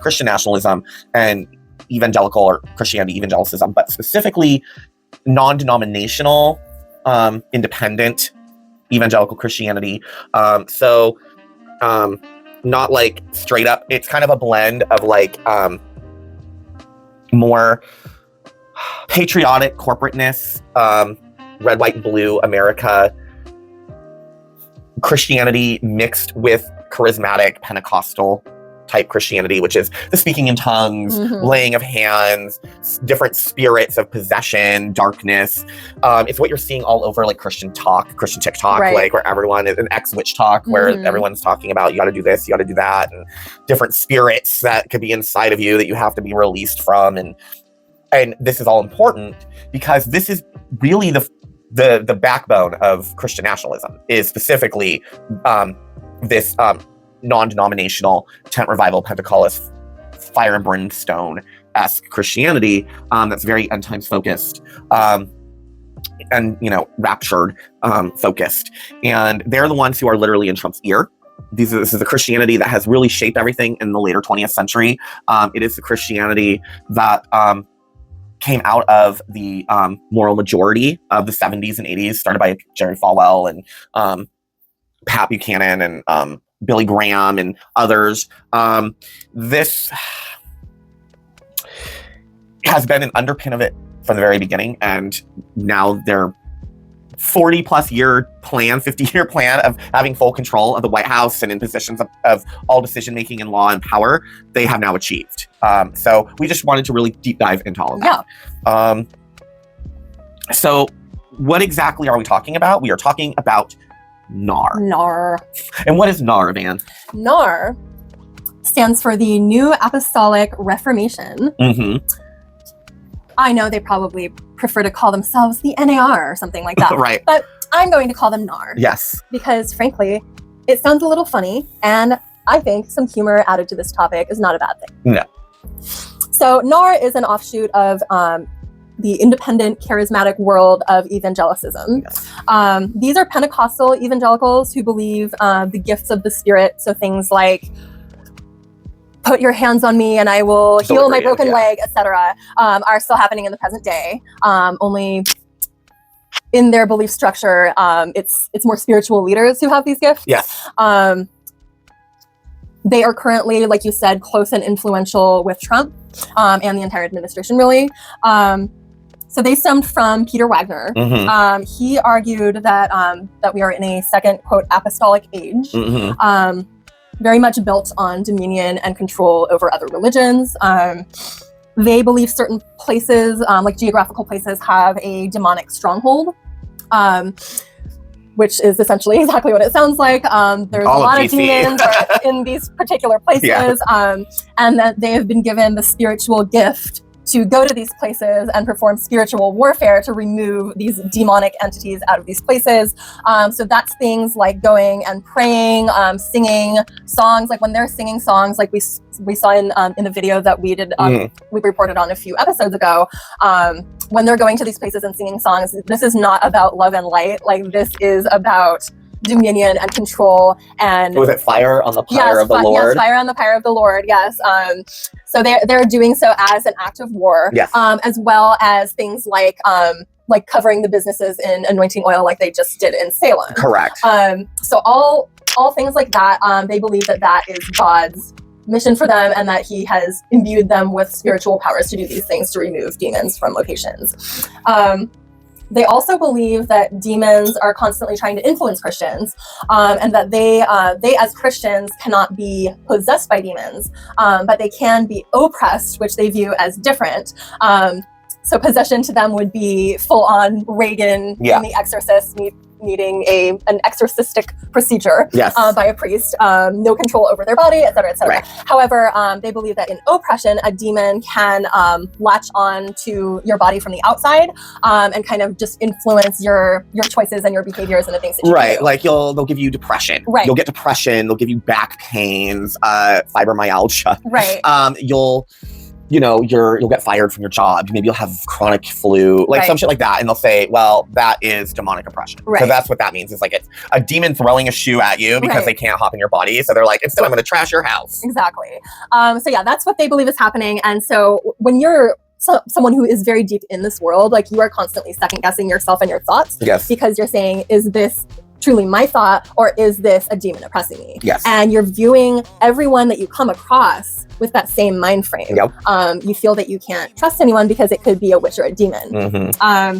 Christian nationalism and evangelical or Christianity evangelicism, but specifically non-denominational, independent evangelical Christianity. So not like straight up, it's kind of a blend of like more patriotic corporateness, red, white, and blue America Christianity mixed with charismatic Pentecostal type Christianity, which is the speaking in tongues, laying of hands, different spirits of possession, darkness. It's what you're seeing all over like Christian TikTok, like where everyone is an ex-witch talk, where everyone's talking about you got to do this, you got to do that, and different spirits that could be inside of you that you have to be released from. And this is all important because this is really the backbone of Christian nationalism, is specifically this non-denominational tent revival Pentecost fire and brimstone-esque Christianity that's very end times focused. and raptured, focused, and they're the ones who are literally in Trump's ear. This is a Christianity that has really shaped everything in the later 20th century. It is the Christianity that came out of the moral majority of the 70s and 80s, started by Jerry Falwell and Pat Buchanan and Billy Graham and others. This has been an underpin of it from the very beginning, and now their 40-plus year plan, 50-year plan of having full control of the White House and in positions of all decision-making and law and power, they have now achieved. So we just wanted to really deep dive into all of that. Yeah. So what exactly are we talking about? We are talking about NAR. NAR. And what is NAR, Van? NAR stands for the New Apostolic Reformation. Mm-hmm. I know they probably prefer to call themselves the NAR or something like that. Right. But I'm going to call them NAR. Yes. Because frankly, it sounds a little funny, and I think some humor added to this topic is not a bad thing. No. So NAR is an offshoot of the independent, charismatic world of evangelicism. Yes. These are Pentecostal evangelicals who believe the gifts of the Spirit, so things like put your hands on me and I will heal my broken leg, etc., are still happening in the present day. Only in their belief structure, it's more spiritual leaders who have these gifts. Yes. They are currently, like you said, close and influential with Trump and the entire administration, really. So they stemmed from Peter Wagner. Mm-hmm. He argued that we are in a second, quote, apostolic age. Mm-hmm. Very much built on dominion and control over other religions. They believe certain places, like geographical places, have a demonic stronghold, which is essentially exactly what it sounds like. There's All a lot of of demons in these particular places, and that they have been given the spiritual gift to go to these places and perform spiritual warfare to remove these demonic entities out of these places. So that's things like going and praying, singing songs. Like when they're singing songs, like we saw in the video that we did, we reported on a few episodes ago. When they're going to these places and singing songs, this is not about love and light. Like this is about dominion and control. And was it fire on the pyre of the Lord? Yes, fire on the pyre of the Lord. Yes. So they're doing so as an act of war, yes. As well as things like covering the businesses in anointing oil, like they just did in Salem. Correct. So all things like that. They believe that is God's mission for them, and that He has imbued them with spiritual powers to do these things, to remove demons from locations. They also believe that demons are constantly trying to influence Christians, and that they as Christians cannot be possessed by demons, but they can be oppressed, which they view as different. So possession to them would be full-on Reagan in The Exorcist, needing an exorcistic procedure by a priest, no control over their body, etc., etc. Right. However, they believe that in oppression, a demon can latch on to your body from the outside and kind of just influence your choices and your behaviors and the things that you do. Right, like they'll give you depression. Right. You'll get depression. They'll give you back pains, fibromyalgia. Right. You'll get fired from your job. Maybe you'll have chronic flu, like some shit like that. And they'll say, well, that is demonic oppression. Right. So that's what that means. It's like it's a demon throwing a shoe at you because they can't hop in your body. So they're like, instead I'm going to trash your house. Exactly. So yeah, that's what they believe is happening. And so when you're someone who is very deep in this world, like you are constantly second guessing yourself and your thoughts. Yes. Because you're saying, is this truly my thought, or is this a demon oppressing me? Yes. And you're viewing everyone that you come across with that same mind frame. Yep. You feel that you can't trust anyone because it could be a witch or a demon. Mm-hmm.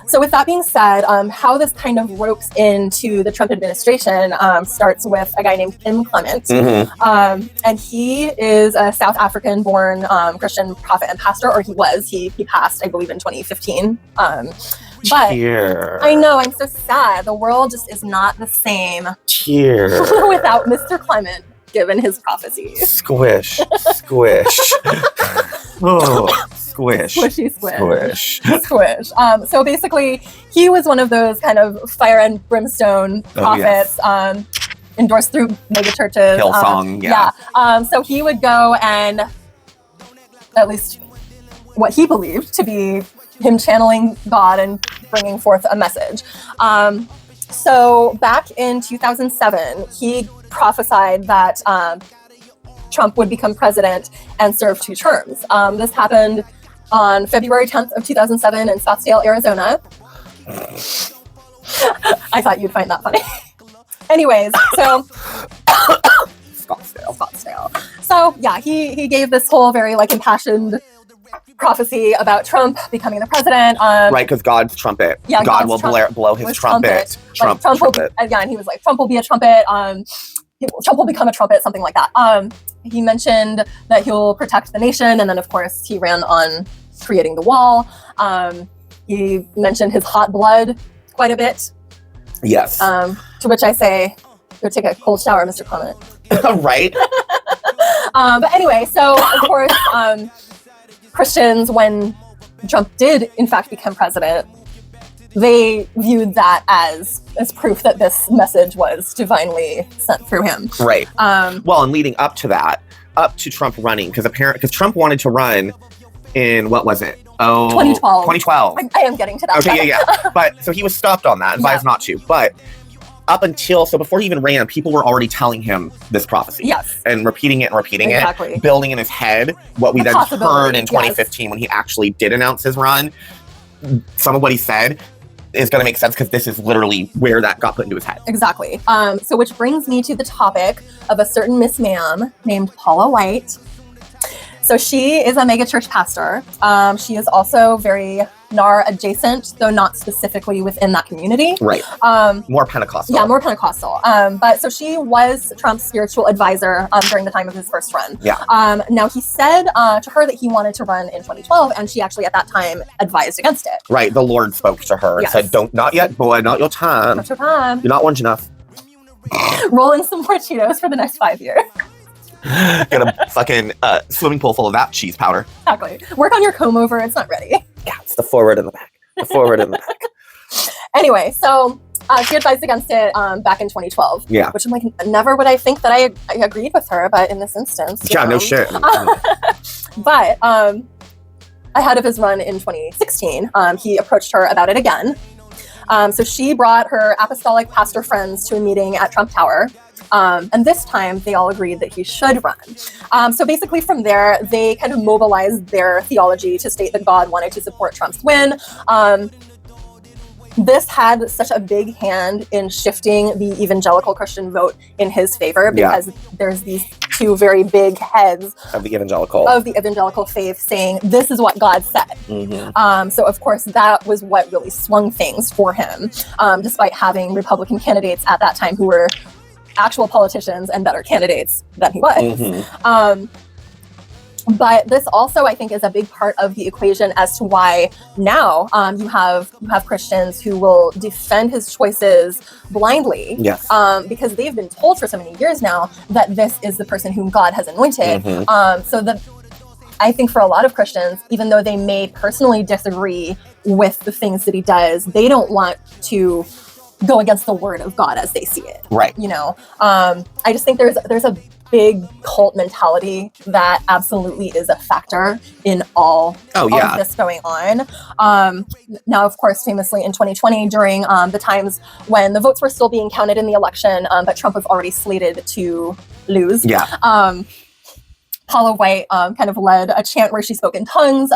So with that being said, how this kind of ropes into the Trump administration starts with a guy named Kim Clement. Mm-hmm. And he is a South African-born Christian prophet and pastor, or he was. He passed, I believe, in 2015. But I know, I'm so sad. The world just is not the same without Mr. Clement, given his prophecies. Squish. Oh, squish. Squishy squish. Squish. So basically, he was one of those kind of fire and brimstone prophets, endorsed through mega churches. Hillsong, So he would go and, at least what he believed to be him channeling God and bringing forth a message. So back in 2007, he prophesied that Trump would become president and serve 2 terms. This happened on February 10th of 2007 in Scottsdale, Arizona. I thought you'd find that funny. Anyways, so Scottsdale. So yeah, he gave this whole very like impassioned prophecy about Trump becoming the president. Right, because God's trumpet. Yeah, God will blow his trumpet. Trump trumpet. And he was like, Trump will be a trumpet. Trump will become a trumpet, something like that. He mentioned that he'll protect the nation, and then of course he ran on creating the wall. He mentioned his hot blood quite a bit. Yes. To which I say, go take a cold shower, Mr. Clement. Right. But anyway, so of course, Christians, when Trump did in fact become president, they viewed that as proof that this message was divinely sent through him. Right. Well, and leading up to that, up to Trump running, because Trump wanted to run in, what was it? 2012. 2012. I am getting to that. Okay, yeah. But so he was stopped on that, advised not to. But up until, so before he even ran, people were already telling him this prophecy. Yes. And repeating Exactly. it, building in his head what we then heard in 2015 when he actually did announce his run. Some of what he said is going to make sense because this is literally where that got put into his head. Exactly. So which brings me to the topic of a certain Miss Ma'am named Paula White. So she is a megachurch pastor. She is also very NAR adjacent, though not specifically within that community. Right. More Pentecostal. Yeah, more Pentecostal. But so she was Trump's spiritual advisor during the time of his first run. Yeah. Now he said to her that he wanted to run in 2012, and she actually at that time advised against it. Right. The Lord spoke to her and said, not yet, boy, not your time. Not your time. You're not orange enough. Roll in some more Cheetos for the next 5 years. Get a fucking swimming pool full of that cheese powder. Exactly. Work on your comb over. It's not ready. Yeah, it's the forward and the back. The forward and the back. Anyway, so she advised against it back in 2012. Yeah. Which I'm like, never would I think that I agreed with her, but in this instance. Yeah, no shit. But ahead of his run in 2016, he approached her about it again. So she brought her apostolic pastor friends to a meeting at Trump Tower. And this time they all agreed that he should run. So basically from there, they kind of mobilized their theology to state that God wanted to support Trump's win. This had such a big hand in shifting the evangelical Christian vote in his favor because there's these 2 very big heads of the evangelical faith saying this is what God said. Mm-hmm. So of course that was what really swung things for him, despite having Republican candidates at that time who were actual politicians and better candidates than he was. Mm-hmm. But this also, I think, is a big part of the equation as to why now you have Christians who will defend his choices blindly, yes, because they've been told for so many years now that this is the person whom God has anointed. Mm-hmm. So that I think for a lot of Christians, even though they may personally disagree with the things that he does, they don't want to go against the word of God as they see it. Right. You know, I just think there's a big cult mentality that absolutely is a factor in all of this going on. Now, of course, famously in 2020, during the times when the votes were still being counted in the election, but Trump was already slated to lose. Yeah. Paula White kind of led a chant where she spoke in tongues,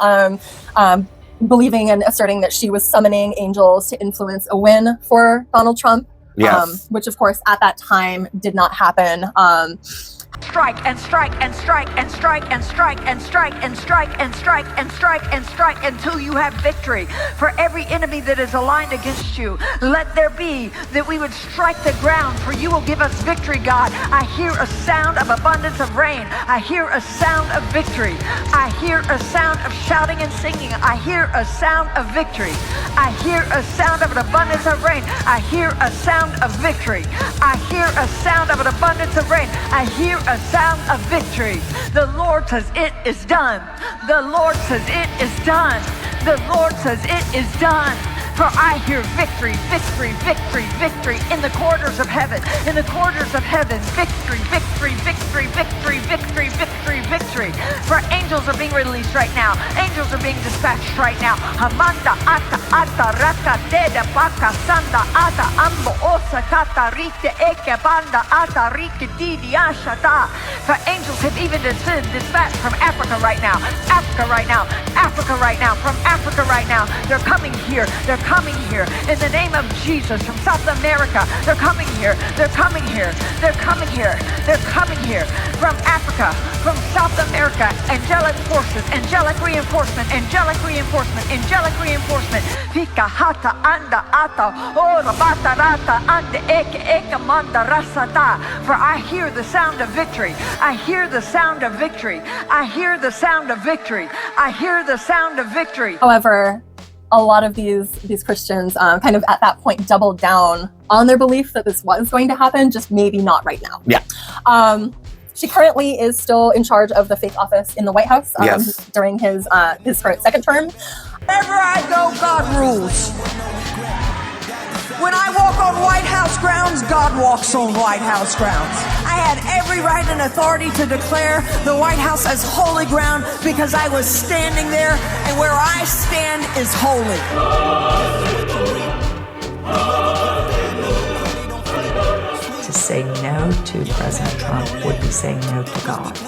believing and asserting that she was summoning angels to influence a win for Donald Trump. Yes. Which of course at that time did not happen. Strike and strike and strike and strike and strike and strike and strike and strike and strike and strike until you have victory. For every enemy that is aligned against you, let there be that we would strike the ground, for you will give us victory, God. I hear a sound of abundance of rain. I hear a sound of victory. I hear a sound of shouting and singing. I hear a sound of victory. I hear a sound of an abundance of rain. I hear a sound of victory. I hear a sound of an abundance of rain. I hear a sound of victory. The Lord says it is done. The Lord says it is done. The Lord says it is done. For I hear victory, victory, victory, victory in the corridors of heaven. In the corridors of heaven, victory, victory, victory, victory, victory, victory, victory. For angels Angels are being released right now. Angels are being dispatched right now. Hamanda ata ata raka deda baka sanda ata ambo osa kata rite eke banda ata rike didi ashata. For angels have even been dispatched from Africa right now. Africa right now. Africa right now. From Africa right now. They're coming here. They're coming here. In the name of Jesus. From South America. They're coming here. They're coming here. They're coming here. They're coming here. From Africa. From South America. Angelic forces. Angelic reinforcement. Angelic reinforcement. Angelic reinforcement. Fika hata anda ata. Ora bata rata ande eke eke manda rasata. For I hear the sound of victory. I hear the sound of victory. I hear the sound of victory. I hear the sound of victory. However, a lot of these Christians kind of at that point doubled down on their belief that this was going to happen, just maybe not right now. Yeah. She currently is still in charge of the faith office in the White House during his current second term. Wherever I go, God rules. When I walk on White House grounds, God walks on White House grounds. I had every right and authority to declare the White House as holy ground because I was standing there, and where I stand is holy. To say no to President Trump would be saying no to God.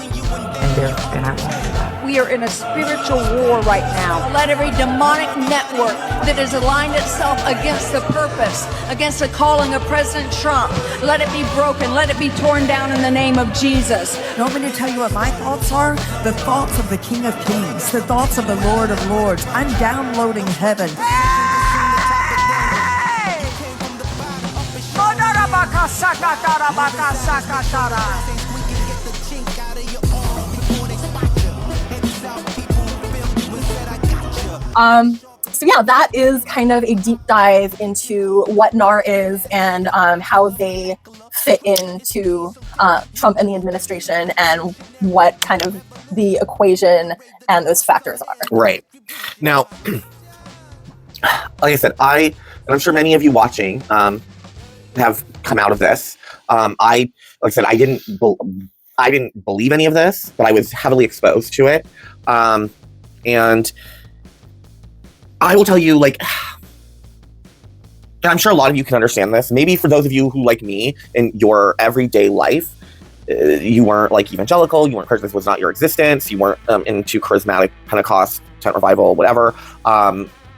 And I won't do that. We are in a spiritual war right now. Let every demonic network that has aligned itself against the purpose, against the calling of President Trump, let it be broken, let it be torn down in the name of Jesus. You want me to tell you what my thoughts are? The thoughts of the King of Kings, the thoughts of the Lord of Lords. I'm downloading heaven. So yeah, that is kind of a deep dive into what NAR is and how they fit into Trump and the administration and what kind of the equation and those factors are. Right. Now, like I said, and I'm sure many of you watching have come out of this. I didn't believe any of this, but I was heavily exposed to it. And I will tell you, and I'm sure a lot of you can understand this. Maybe for those of you who, like me, in your everyday life, you weren't evangelical, you weren't Christian, this was not your existence, you weren't into charismatic Pentecost, tent revival, whatever.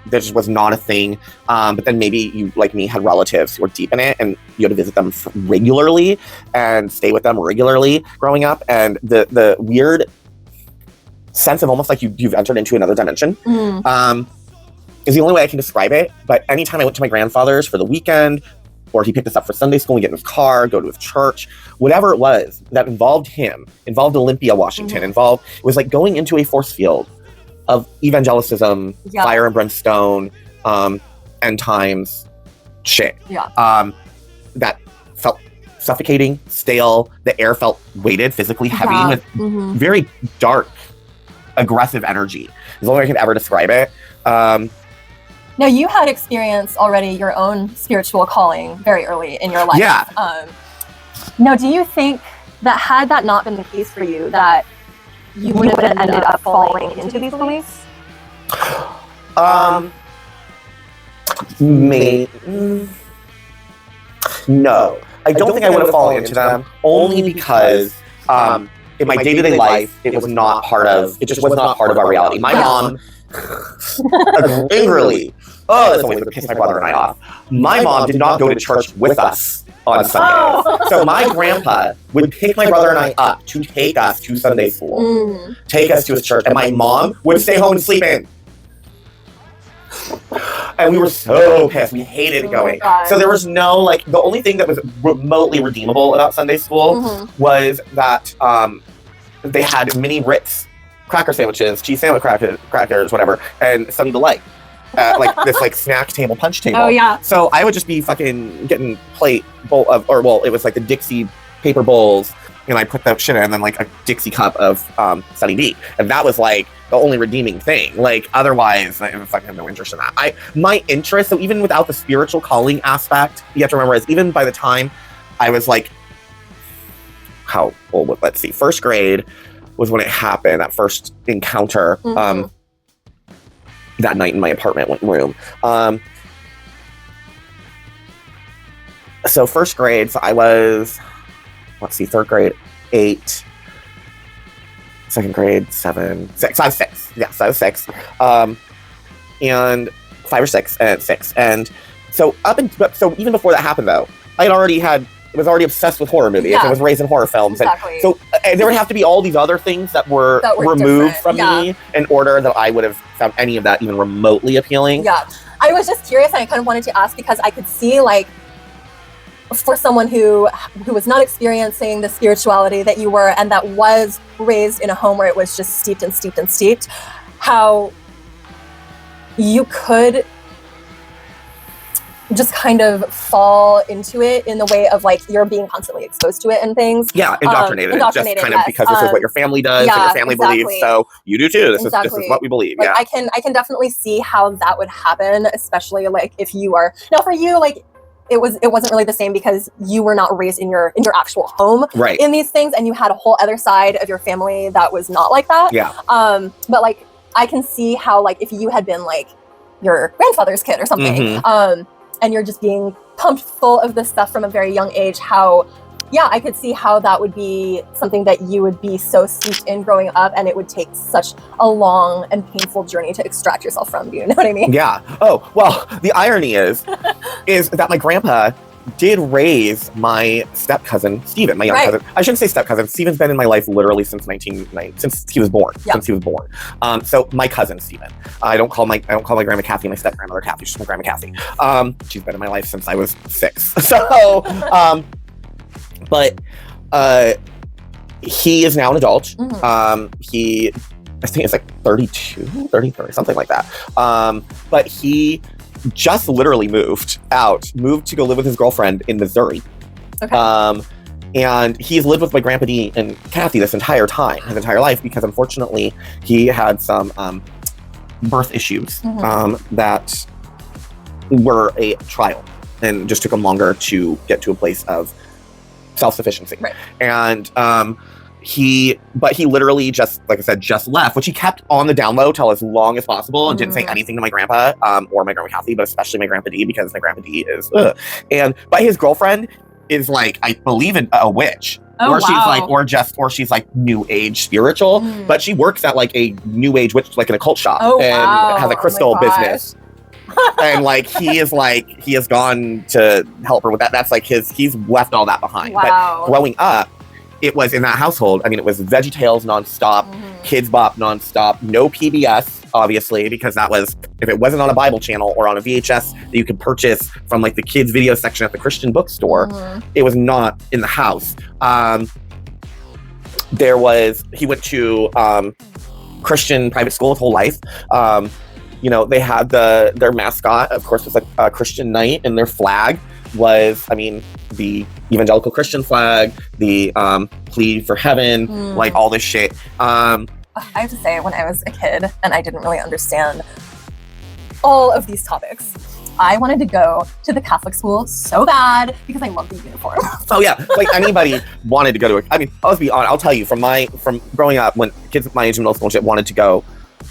This was not a thing. But then maybe you, like me, had relatives who were deep in it, and you had to visit them regularly and stay with them regularly growing up. And the weird sense of almost like you've entered into another dimension. Is the only way I can describe it. But anytime I went to my grandfather's for the weekend, or he picked us up for Sunday school, we get in his car, go to his church, whatever it was that involved him, involved Olympia, Washington, it was like going into a force field of evangelicism, fire and brimstone, end times shit. That felt suffocating, stale. The air felt weighted, physically heavy, with very dark, aggressive energy. Is the only way I can ever describe it. Now, you had experienced already your own spiritual calling very early in your life. Yeah. Now, do you think that had that not been the case for you, that you would have ended up falling into these beliefs? No. I don't think I would have fallen into them, only because in my day-to-day life, it just was not part of our reality. My mom, angrily, this always would piss my brother and I off. My mom did not go to church with us on Sundays. So my grandpa would pick my brother and I up to take us to Sunday school, take us to his church, and my mom would stay home and sleep in. And we were so pissed. We hated going. So there was no, the only thing that was remotely redeemable about Sunday school was that they had mini Ritz cracker sandwiches, cheese sandwich crackers, whatever, and Sunny Delight. This snack table, punch table. Oh, yeah. So I would just be fucking getting it was the Dixie paper bowls, and I put that shit in, and then a Dixie cup of Sunny D. And that was the only redeeming thing. Otherwise, I fucking have no interest in that. My interest, so even without the spiritual calling aspect, you have to remember, is even by the time I was how old? Let's see, first grade, was when it happened, that first encounter, that night in my apartment room. So first grade, so I was, third grade, 8, second grade, 7, 6. I was 6. Yes, I was 6. And 5 or 6, and 6. And so so even before that happened, though, I was already obsessed with horror movies. I was raised in horror films. Exactly. And so there would have to be all these other things that were removed from me in order that I would have found any of that even remotely appealing. Yeah. I was just curious, and I kind of wanted to ask because I could see, like, for someone who was not experiencing the spirituality that you were and that was raised in a home where it was just steeped and steeped and steeped, how you could just kind of fall into it in the way of, like, you're being constantly exposed to it and things. Yeah, indoctrinated. Just kind of because this is what your family does and your family believes, so you do too. This is what we believe. Like, I can definitely see how that would happen, especially, like, if you are now, for you, like, it wasn't really the same because you were not raised in your actual home in these things, and you had a whole other side of your family that was not like that. Yeah. But, like, I can see how, like, if you had been, like, your grandfather's kid or something, and you're just being pumped full of this stuff from a very young age, how, yeah, I could see how that would be something that you would be so steeped in growing up, and it would take such a long and painful journey to extract yourself from. Do you know what I mean? Yeah. Oh, well, the irony is that my grandpa did raise my step cousin, Stephen, my young cousin. I shouldn't say step cousin. Stephen's been in my life literally since since he was born. Yeah. Since he was born. So my cousin, Stephen. I don't call my grandma Kathy my step grandmother Kathy. She's my grandma Kathy. She's been in my life since I was 6. So, but he is now an adult. I think it's like 32, 33, something like that. But he just literally moved to go live with his girlfriend in Missouri. Okay. And he's lived with my Grandpa D and Kathy this entire time, his entire life, because unfortunately he had some birth issues that were a trial and just took him longer to get to a place of self-sufficiency. Right. And he literally just, like I said, just left, which he kept on the down low till as long as possible and didn't say anything to my grandpa or my grandma Kathy, but especially my Grandpa D, because my Grandpa D is but his girlfriend is, like, I believe in a witch. She's like new age spiritual, but she works at, like, a new age witch, like an occult shop, and has a crystal business. And, like, he has gone to help her with that. That's like he's left all that behind. Wow. But growing up, it was in that household. I mean, it was VeggieTales nonstop, Kids Bop nonstop, no PBS, obviously, because that was, if it wasn't on a Bible channel or on a VHS that you could purchase from, like, the kids video section at the Christian bookstore, it was not in the house. He went to Christian private school his whole life. They had their mascot, of course, was a Christian knight, and their flag was, the evangelical Christian flag, the plea for heaven, like all this shit. I have to say, when I was a kid and I didn't really understand all of these topics, I wanted to go to the Catholic school so bad because I love the uniform. Oh yeah, like anybody wanted to go to let's be honest, I'll tell you, from growing up, when kids my age in middle school and shit wanted to go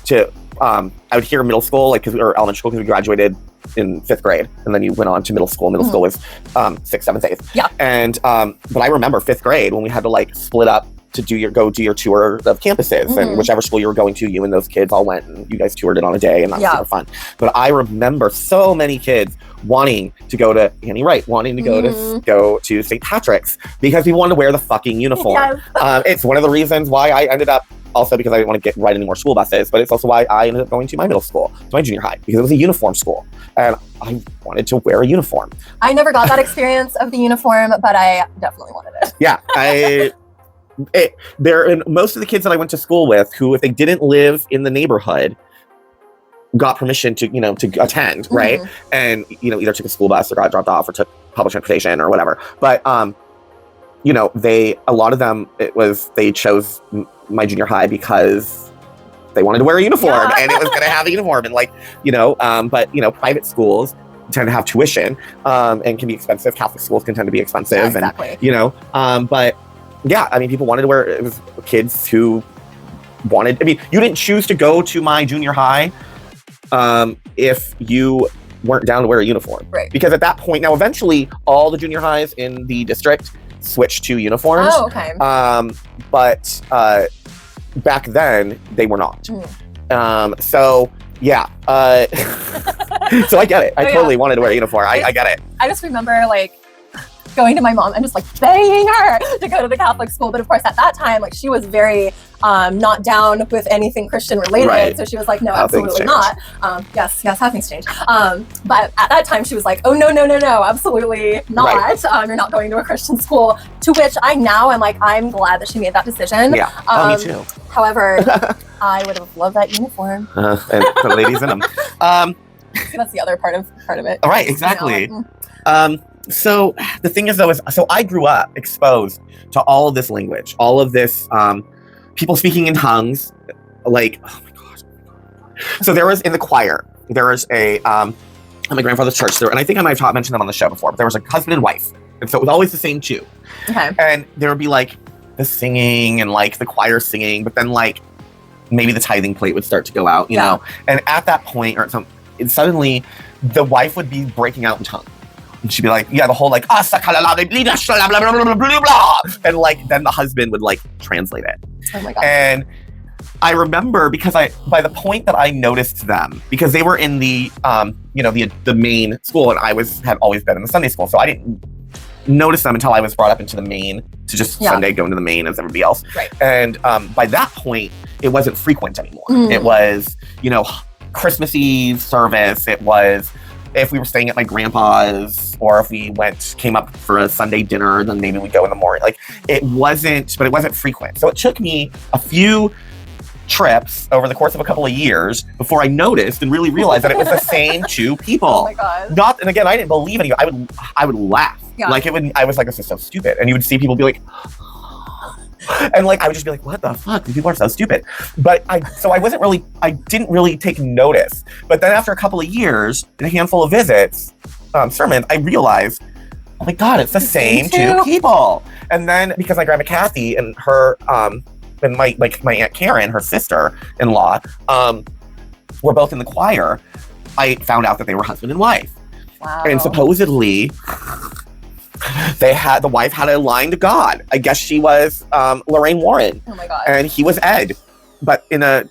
to I would hear middle school, or elementary school, because we graduated in 5th grade, and then you went on to middle school. Middle school was 6th, 7th, 8th. Yeah. And but I remember 5th grade when we had to, like, split up to go do your tour of campuses, and whichever school you were going to, you and those kids all went, and you guys toured it on a day, and that was super fun. But I remember so many kids wanting to go to Annie Wright, wanting to go to St. Patrick's, because we wanted to wear the fucking uniform. Yes. It's one of the reasons why I ended up, also because I didn't want to ride any more school buses, but it's also why I ended up going to my middle school, to my junior high, because it was a uniform school, and I wanted to wear a uniform. I never got that experience of the uniform, but I definitely wanted it. Yeah, most of the kids that I went to school with, who, if they didn't live in the neighborhood, got permission to attend, right? And either took a school bus or got dropped off or took public transportation or whatever. But a lot of them, they chose my junior high because they wanted to wear a uniform, and it was going to have a uniform, and but private schools tend to have tuition and can be expensive. Catholic schools can tend to be expensive, exactly. But yeah, I mean, people wanted to wear, it was kids who wanted, I mean, you didn't choose to go to my junior high if you weren't down to wear a uniform. Right. Because at that point, now eventually all the junior highs in the district switched to uniforms. Oh, okay. But back then they were not. So yeah. So I get it. I totally wanted to wear a uniform. I get it. I just remember like going to my mom and just like begging her to go to the Catholic school. But of course, at that time, like she was very not down with anything Christian related. Right. So she was like, no, How things absolutely change. not. Yes, how things change. But at that time, she was like, oh, no, absolutely not. Right. You're not going to a Christian school. To which I now am like, I'm glad that she made that decision. Yeah. Me too. However, I would have loved that uniform. And the ladies in them. So that's the other part of it. Right, exactly. You know, So the thing is though, so I grew up exposed to all of this language, all of this people speaking in tongues, like, oh my gosh. So there was in the choir, there was a at my grandfather's church there, and I think I might have mentioned them on the show before, but there was a husband and wife. And so it was always the same two. Okay. And there would be like the singing and like the choir singing, but then like maybe the tithing plate would start to go out, you know? And at that point, or something, suddenly the wife would be breaking out in tongues. And she'd be like, yeah, the whole like, and like, then the husband would like translate it. Oh my God. And I remember because by the point that I noticed them, because they were in the, the main school, and I had always been in the Sunday school. So I didn't notice them until I was brought up into the main to just Sunday go into the main as everybody else. Right. And by that point, it wasn't frequent anymore. It was, Christmas Eve service. It was, if we were staying at my grandpa's, or if we came up for a Sunday dinner, then maybe we'd go in the morning. Like it wasn't frequent. So it took me a few trips over the course of a couple of years before I noticed and really realized that it was the same two people. Oh my God. And again, I didn't believe any. I would laugh. Yeah. Like I was like, this is so stupid. And you would see people be like, and like I would just be like, what the fuck? These people are so stupid. But I didn't really take notice. But then after a couple of years and a handful of visits, sermons, I realized, oh my God, it's the same two people. And then because my grandma Kathy and her and my Aunt Karen, her sister-in-law, were both in the choir, I found out that they were husband and wife. Wow. And supposedly the wife had a line to God. I guess she was Lorraine Warren. Oh my God. And he was Ed, but in a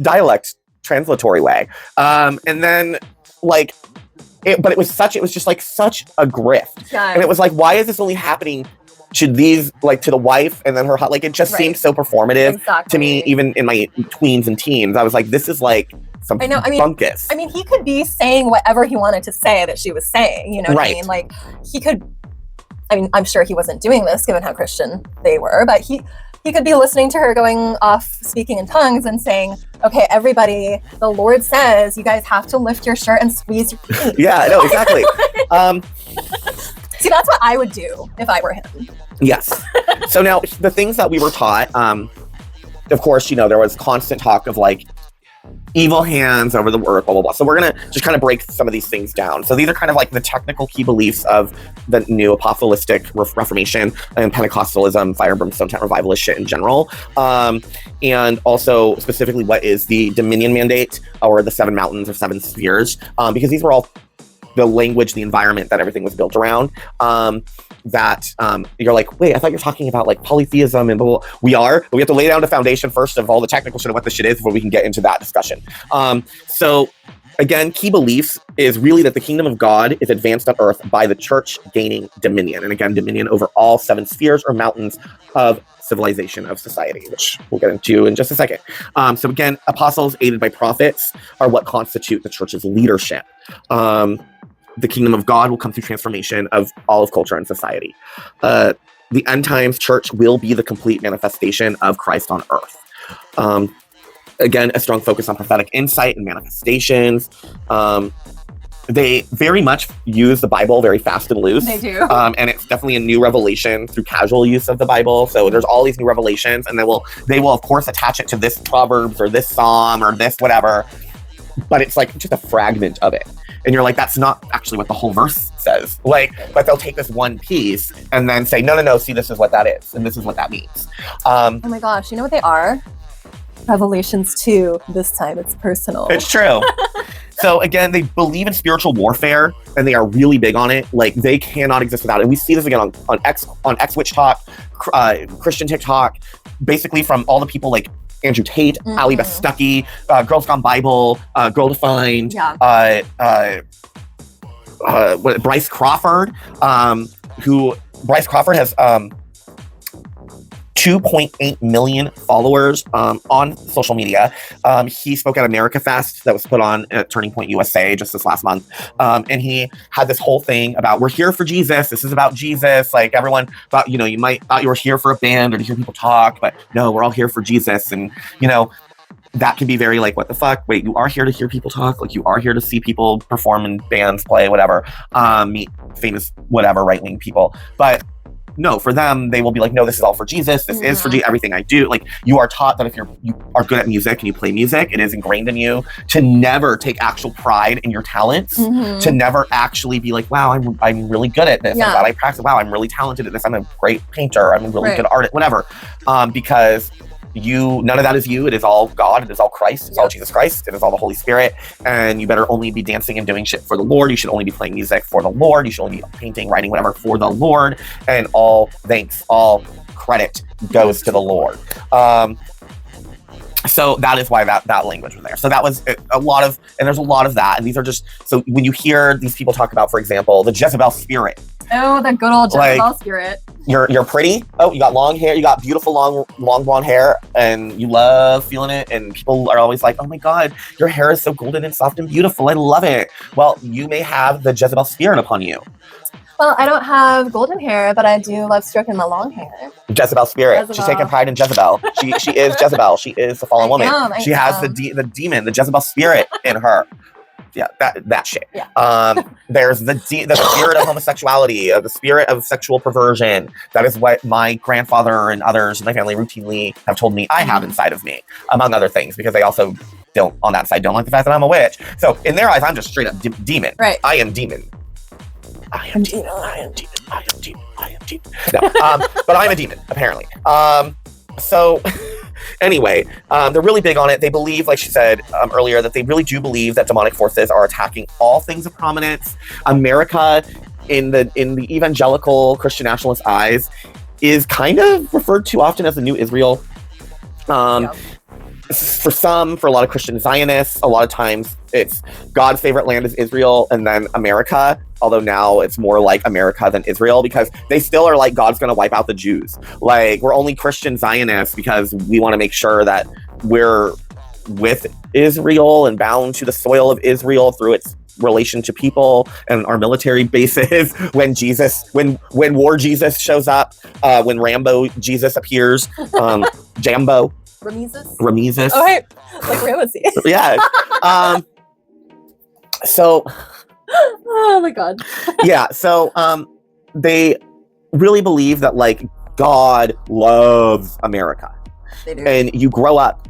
dialect translatory way. And then it was just like such a grift. Yeah. And it was like, why is this only happening to these, like to the wife and then her, like, it just seemed so performative to me, even in my tweens and teens. I was like, this is like some funkus. I mean, he could be saying whatever he wanted to say that she was saying, you know what I mean? Like he could, I'm sure he wasn't doing this given how Christian they were, but he could be listening to her going off speaking in tongues and saying, okay, everybody, the Lord says you guys have to lift your shirt and squeeze your feet. Yeah, no, exactly. See, that's what I would do if I were him. Yes. So now the things that we were taught, of course, there was constant talk of like evil hands over the earth, blah, blah, blah. So we're going to just kind of break some of these things down. So these are kind of like the technical key beliefs of the new apostolic Reformation and Pentecostalism, fire, brimstone, tent revivalist shit in general. And also specifically what is the dominion mandate or the 7 mountains or 7 spheres, because these were all the language, the environment that everything was built around, that you're like, wait, I thought you were talking about like polytheism and blah, blah. We are, but we have to lay down the foundation first of all the technical shit of what this shit is before we can get into that discussion. So again, key beliefs is really that the kingdom of God is advanced on earth by the church gaining dominion. And again, dominion over all 7 spheres or mountains of civilization of society, which we'll get into in just a second. So again, apostles aided by prophets are what constitute the church's leadership. The kingdom of God will come through transformation of all of culture and society. The end times church will be the complete manifestation of Christ on earth. Again, a strong focus on prophetic insight and manifestations. They very much use the Bible very fast and loose. They do. And it's definitely a new revelation through casual use of the Bible. So there's all these new revelations, and they will of course attach it to this Proverbs or this Psalm or this whatever, but it's like just a fragment of it. And you're like, that's not actually what the whole verse says. Like, but they'll take this one piece and then say, no, see, this is what that is. And this is what that means. Oh my gosh, you know what they are? Revelations 2, this time it's personal. It's true. So again, they believe in spiritual warfare and they are really big on it. Like, they cannot exist without it. And we see this again on X Witch Talk, Christian TikTok, basically from all the people like Andrew Tate, Ali Bestucky, Girls Gone Bible, Girl Defined, Bryce Crawford, Bryce Crawford has 2.8 million followers on social media. He spoke at America Fest that was put on at Turning Point USA just this last month. And he had this whole thing about, we're here for Jesus. This is about Jesus. Like, everyone thought, you might thought you were here for a band or to hear people talk, but no, we're all here for Jesus. And, that can be very like, what the fuck? Wait, you are here to hear people talk? Like, you are here to see people perform in bands, play, whatever, meet famous, whatever, right-wing people. But no, for them, they will be like, no, this is all for Jesus. This is for Jesus. Everything I do. Like, you are taught that if you are good at music and you play music, it is ingrained in you to never take actual pride in your talents, to never actually be like, wow, I'm really good at this. I'm glad I practice. Wow, I'm really talented at this. I'm a great painter. I'm a really good artist, whatever. Because none of that is you. It is all God. It is all Christ. It's all Jesus Christ. It is all the Holy Spirit. And you better only be dancing and doing shit for the Lord. You should only be playing music for the Lord. You should only be painting, writing, whatever for the Lord. And all thanks, all credit goes to the Lord. So that is why that language was there. So that was a lot of, and there's a lot of that. And these are just, so when you hear these people talk about, for example, the Jezebel spirit. Oh, the good old Jezebel spirit. You're pretty. Oh, you got long hair. You got beautiful long blonde hair, and you love feeling it. And people are always like, "Oh my God, your hair is so golden and soft and beautiful. I love it." Well, you may have the Jezebel spirit upon you. Well, I don't have golden hair, but I do love stroking my long hair. Jezebel spirit. She's taking pride in Jezebel. She is Jezebel. She is the fallen woman. She has the demon, the Jezebel spirit in her. Yeah, that shit. Yeah. There's the spirit of homosexuality, the spirit of sexual perversion. That is what my grandfather and others in my family routinely have told me I have inside of me, among other things, because they also don't like the fact that I'm a witch. So in their eyes, I'm just straight up demon. Right. I am demon. I am demon. No, but I'm a demon, apparently. So anyway, they're really big on it. They believe, like she said earlier, that they really do believe that demonic forces are attacking all things of prominence. America, in the evangelical Christian nationalist eyes, is kind of referred to often as the new Israel. For a lot of Christian Zionists, a lot of times it's God's favorite land is Israel and then America, although now it's more like America than Israel, because they still are like, God's going to wipe out the Jews. Like, we're only Christian Zionists because we want to make sure that we're with Israel and bound to the soil of Israel through its relation to people and our military bases. When War Jesus shows up, when Rambo Jesus appears, Jambo. Rameses. Oh, hey, like Ramesses. Yeah. So. Oh my God. Yeah. So they really believe that like God loves America. They do. And you grow up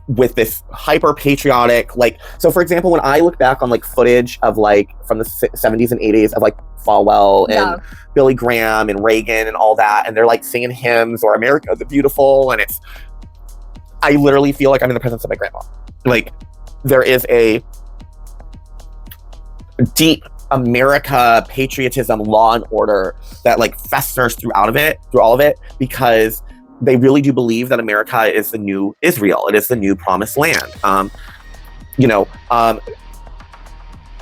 with this hyper patriotic, like, so for example, when I look back on like footage of like from the 70s and 80s of like Falwell and Billy Graham and Reagan and all that, and they're like singing hymns or America the Beautiful, and I literally feel like I'm in the presence of my grandma. Like, there is a deep America patriotism, law and order that like festers through all of it, because they really do believe that America is the new Israel. It is the new promised land.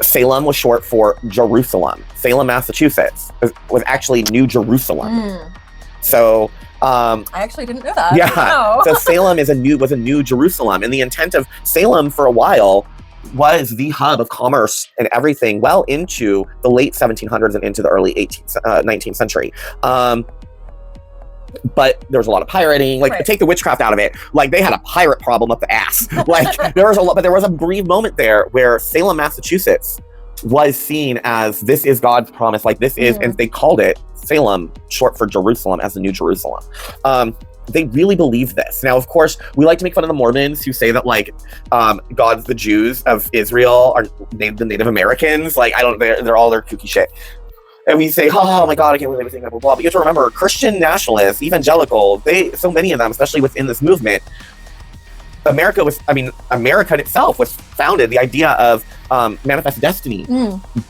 Salem was short for Jerusalem. Salem, Massachusetts was actually New Jerusalem. So I actually didn't know that. Yeah. No. So Salem was a new Jerusalem, and the intent of Salem for a while was the hub of commerce and everything well into the late 1700s and into the early 19th century. But there was a lot of pirating. Like, take the witchcraft out of it. Like, they had a pirate problem up the ass. Like, there was a brief moment there where Salem, Massachusetts was seen as, this is God's promise. Like, this is, and they called it Salem, short for Jerusalem, as the New Jerusalem. they really believe this. Now, of course, we like to make fun of the Mormons who say that, like, God's the Jews of Israel are the Native Americans. Like, they're all their kooky shit. And we say, oh my God, I can't believe everything, blah, blah, blah. But you have to remember, Christian nationalists, evangelical, so many of them, especially within this movement, America in itself was founded, the idea of manifest destiny,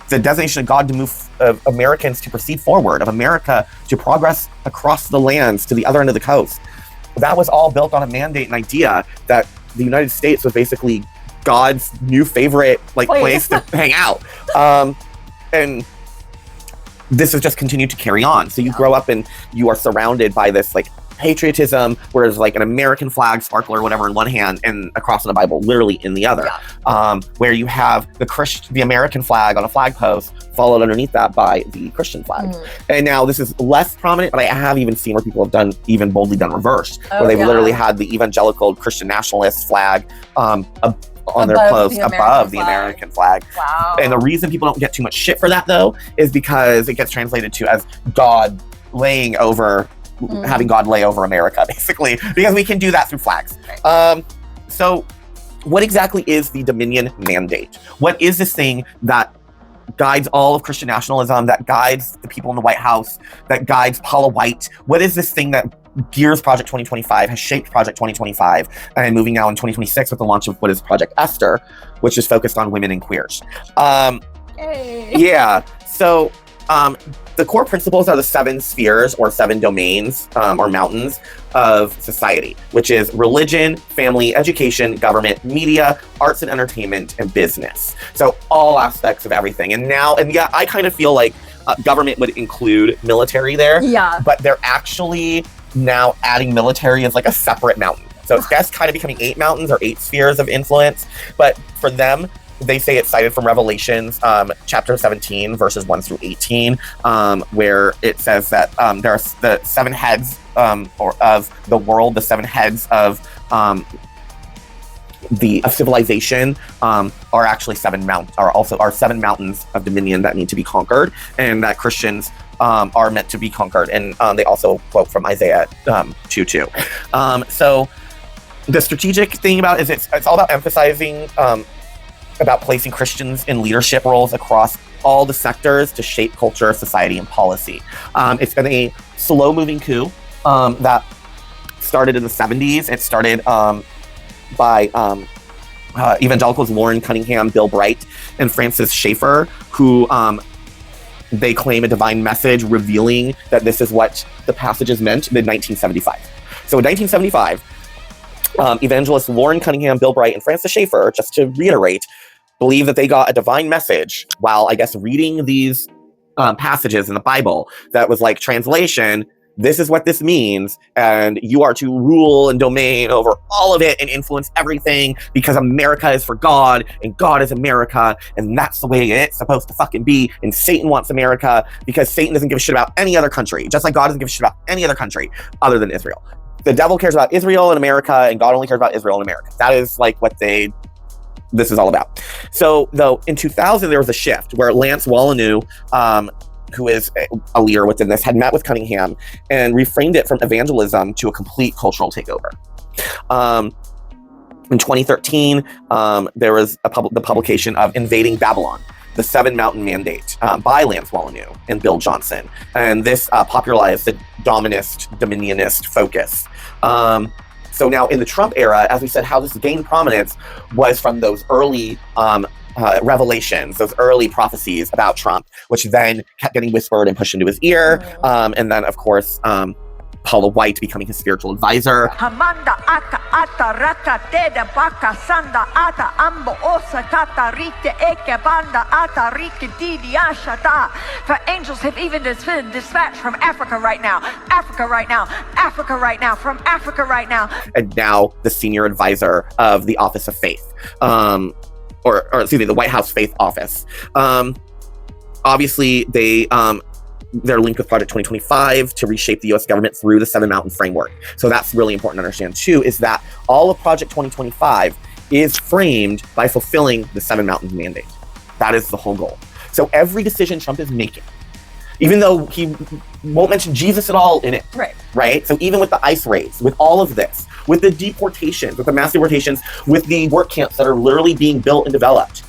the designation of God to move Americans to proceed forward, of America to progress across the lands to the other end of the coast. That was all built on a mandate and idea that the United States was basically God's new favorite place to hang out. And this has just continued to carry on. So you grow up and you are surrounded by this like patriotism, whereas like an American flag, sparkler, whatever, in one hand, and a cross and a Bible literally in the other. Where you have the American flag on a flag post, followed underneath that by the Christian flag. And now this is less prominent, but I have even seen where people have even boldly done reverse, where they've literally had the evangelical Christian nationalist flag on their clothes above the American flag. Wow. And the reason people don't get too much shit for that, though, is because it gets translated to as God laying over, having God lay over America, basically, because we can do that through flags. So what exactly is the Dominion Mandate? What is this thing that guides all of Christian nationalism, that guides the people in the White House, that guides Paula White? What is this thing that gears Project 2025, has shaped Project 2025, and moving now in 2026 with the launch of what is Project Esther, which is focused on women and queers. Yeah, so the core principles are the 7 spheres or 7 domains or mountains of society, which is religion, family, education, government, media, arts and entertainment, and business. So all aspects of everything. And yeah, I kind of feel like government would include military there. Yeah. But they're actually now adding military as like a separate mountain. So it's just kind of becoming 8 mountains or 8 spheres of influence. But for them, they say it's cited from Revelations, chapter 17, verses 1 through 18, where it says that there are the 7 heads of the world, the 7 heads of civilization are actually 7 mountains of dominion that need to be conquered, and that Christians are meant to be conquered. And they also quote from Isaiah 2:2. So the strategic thing about it is it's all about emphasizing about placing Christians in leadership roles across all the sectors to shape culture, society, and policy. It's been a slow-moving coup that started in the 70s. It started by evangelicals Lauren Cunningham, Bill Bright, and Francis Schaeffer, who they claim a divine message revealing that this is what the passages meant in 1975. So in 1975, evangelists Lauren Cunningham, Bill Bright, and Francis Schaeffer, just to reiterate, believe that they got a divine message while, I guess, reading these passages in the Bible that was like, translation, this is what this means, and you are to rule and domain over all of it and influence everything because America is for God and God is America, and that's the way it's supposed to fucking be. And Satan wants America because Satan doesn't give a shit about any other country, just like God doesn't give a shit about any other country other than Israel. The devil cares about Israel and America, and God only cares about Israel and America. That is like what this is all about. So, though, in 2000, there was a shift where Lance Wallanu, who is a leader within this, had met with Cunningham and reframed it from evangelism to a complete cultural takeover. In 2013, there was the publication of Invading Babylon, the 7 Mountain Mandate by Lance Wallanu and Bill Johnson. And this popularized the dominionist focus. So now in the Trump era, as we said, how this gained prominence was from those early revelations, those early prophecies about Trump, which then kept getting whispered and pushed into his ear. And then, of course, Paula White becoming his spiritual advisor. For angels have even been dispatched from Africa right now, Africa right now, Africa right now, from Africa right now. And now the senior advisor of the Office of Faith, or excuse me, the White House Faith Office. Obviously, they're linked with Project 2025 to reshape the U.S. government through the 7 Mountain Framework. So that's really important to understand, too, is that all of Project 2025 is framed by fulfilling the 7 Mountain Mandate. That is the whole goal. So every decision Trump is making even though he won't mention Jesus at all in it. Right? So even with the ICE raids, with all of this, with the deportations, with the mass deportations, with the work camps that are literally being built and developed,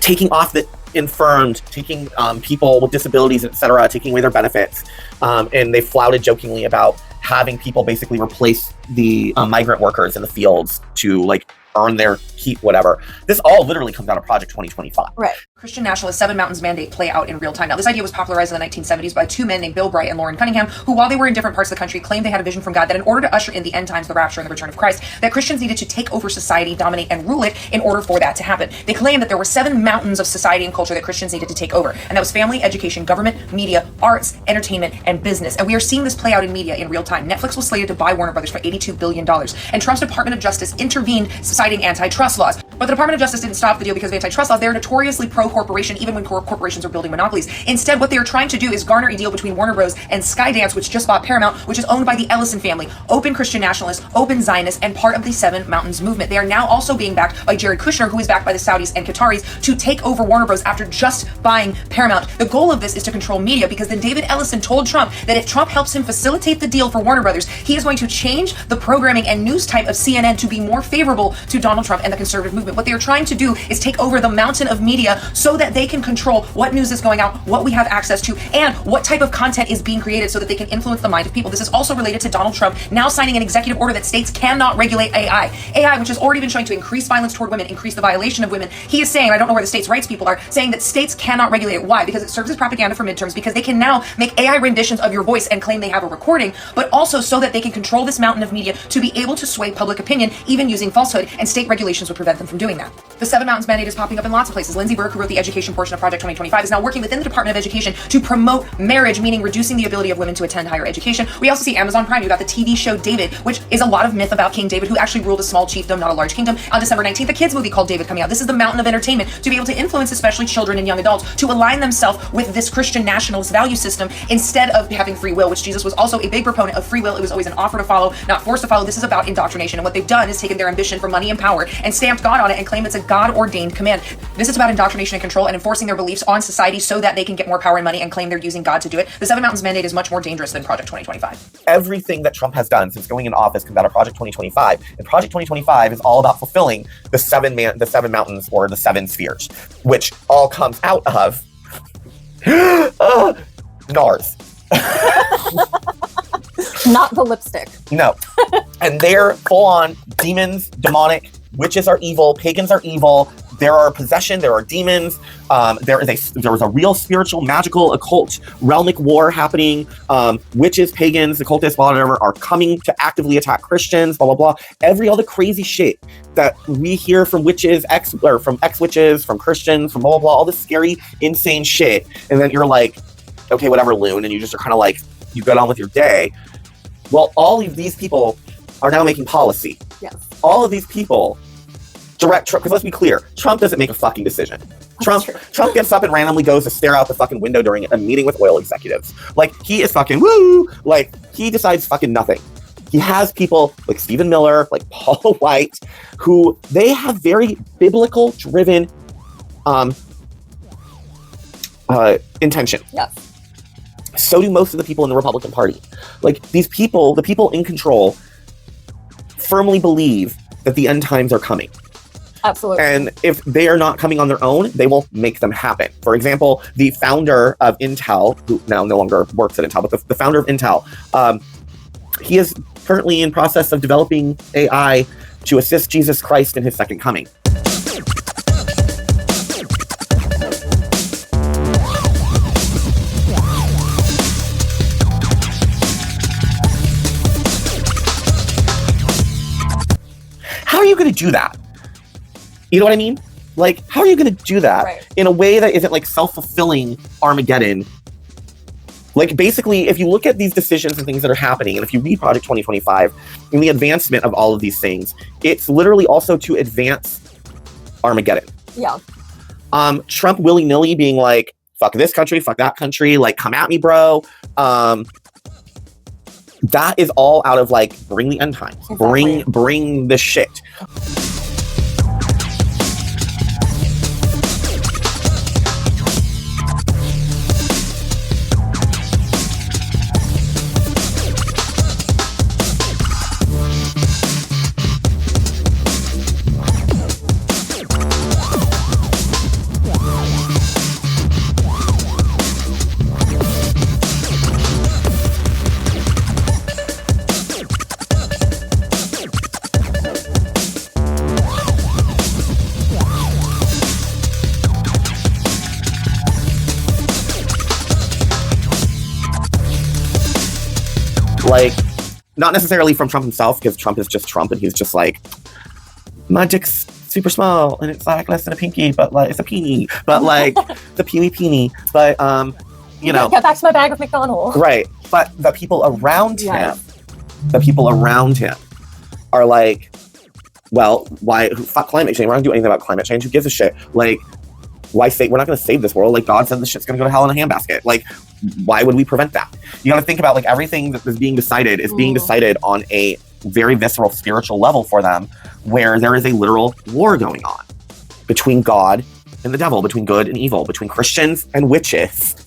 taking off the infirmed, taking people with disabilities, etc., taking away their benefits, and they flouted jokingly about having people basically replace the migrant workers in the fields to like earn their keep, whatever. This all literally comes out of Project 2025. Right. Christian nationalist Seven Mountains mandate play out in real time. Now, this idea was popularized in the 1970s by two men named Bill Bright and Lauren Cunningham, who, while they were in different parts of the country, claimed they had a vision from God that in order to usher in the end times, the rapture and the return of Christ, that Christians needed to take over society, dominate, and rule it in order for that to happen. They claimed that there were 7 mountains of society and culture that Christians needed to take over, and that was family, education, government, media, arts, entertainment, and business. And we are seeing this play out in media in real time. Netflix was slated to buy Warner Brothers for $82 billion, and Trump's Department of Justice intervened, citing antitrust laws. But the Department of Justice didn't stop the deal because of antitrust laws. They're notoriously pro-corporation, even when corporations are building monopolies. Instead, what they're trying to do is garner a deal between Warner Bros. And Skydance, which just bought Paramount, which is owned by the Ellison family, open Christian nationalists, open Zionists, and part of the Seven Mountains movement. They are now also being backed by Jared Kushner, who is backed by the Saudis and Qataris, to take over Warner Bros. After just buying Paramount. The goal of this is to control media, because then David Ellison told Trump that if Trump helps him facilitate the deal for Warner Brothers, he is going to change the programming and news type of CNN to be more favorable to Donald Trump and the conservative movement. What they are trying to do is take over the mountain of media so that they can control what news is going out, what we have access to, and what type of content is being created so that they can influence the mind of people. This is also related to Donald Trump now signing an executive order that states cannot regulate AI. AI, which has already been showing to increase violence toward women, increase the violation of women. He is saying, I don't know where the states' rights people are, saying that states cannot regulate it. Why? Because it serves as propaganda for midterms, because they can now make AI renditions of your voice and claim they have a recording, but also so that they can control this mountain of media to be able to sway public opinion, even using falsehood, and state regulations would prevent them from doing that. The Seven Mountains mandate is popping up in lots of places. Lindsey Burke, who wrote the education portion of Project 2025, is now working within the Department of Education to promote marriage, meaning reducing the ability of women to attend higher education. We also see Amazon Prime. You got the TV show David, which is a lot of myth about King David, who actually ruled a small chiefdom, not a large kingdom. On December 19th, a kids movie called David coming out. This is the mountain of entertainment to be able to influence especially children and young adults to align themselves with this Christian nationalist value system instead of having free will, which Jesus was also a big proponent of free will. It was always an offer to follow, not forced to follow. This is about indoctrination. And what they've done is taken their ambition for money and power and stamped God on it and claimed it's a God-ordained command. This is about indoctrination and control and enforcing their beliefs on society so that they can get more power and money and claim they're using God to do it. The Seven Mountains mandate is much more dangerous than Project 2025. Everything that Trump has done since going into office comes out of Project 2025, and Project 2025 is all about fulfilling the seven mountains, or the 7 spheres, which all comes out of NARS. Not the lipstick. No. And they're full on demons, demonic, witches are evil, pagans are evil, there are possession, there are demons, there was a real spiritual, magical, occult, realmic war happening. Witches, pagans, occultists, whatever, are coming to actively attack Christians, blah, blah, blah. All the crazy shit that we hear from witches, from ex-witches, from Christians, from blah, blah, blah, all this scary, insane shit. And then you're like, okay, whatever, loon, and you just are kind of like, you go on with your day. Well, all of these people are now making policy. Yes. All of these people direct Trump, because let's be clear, Trump doesn't make a fucking decision. Trump gets up and randomly goes to stare out the fucking window during a meeting with oil executives. Like, he is fucking woo! Like, he decides fucking nothing. He has people like Stephen Miller, like Paula White, who they have very biblical driven intention. Yes. So do most of the people in the Republican Party. Like, these people, the people in control, firmly believe that the end times are coming. Absolutely. And if they are not coming on their own, they will make them happen. For example, the founder of Intel, who now no longer works at Intel, but the founder of Intel, he is currently in process of developing AI to assist Jesus Christ in his second coming. How are you going to do that? You know what I mean? Like, how are you going to do that in a way that isn't like self-fulfilling Armageddon? Like, basically, if you look at these decisions and things that are happening, and if you read Project 2025, in the advancement of all of these things, it's literally also to advance Armageddon. Yeah. Trump willy-nilly being like, fuck this country, fuck that country, like, come at me, bro. That is all out of like, bring the end times, exactly. bring the shit. Like, not necessarily from Trump himself, because Trump is just Trump, and he's just like, my dick's super small, and it's like less than a pinky, but like, it's a peenie, but like, the peeny, but, you know. Get back to my bag of McDonald's. Right. But the people around him, are like, well, why, fuck climate change, we're not gonna do anything about climate change, who gives a shit? Like, why say, we're not gonna save this world, like God said this shit's gonna go to hell in a handbasket. Like, why would we prevent that? You gotta think about, like, everything that is being decided is being decided on a very visceral spiritual level for them, where there is a literal war going on between God and the devil, between good and evil, between Christians and witches.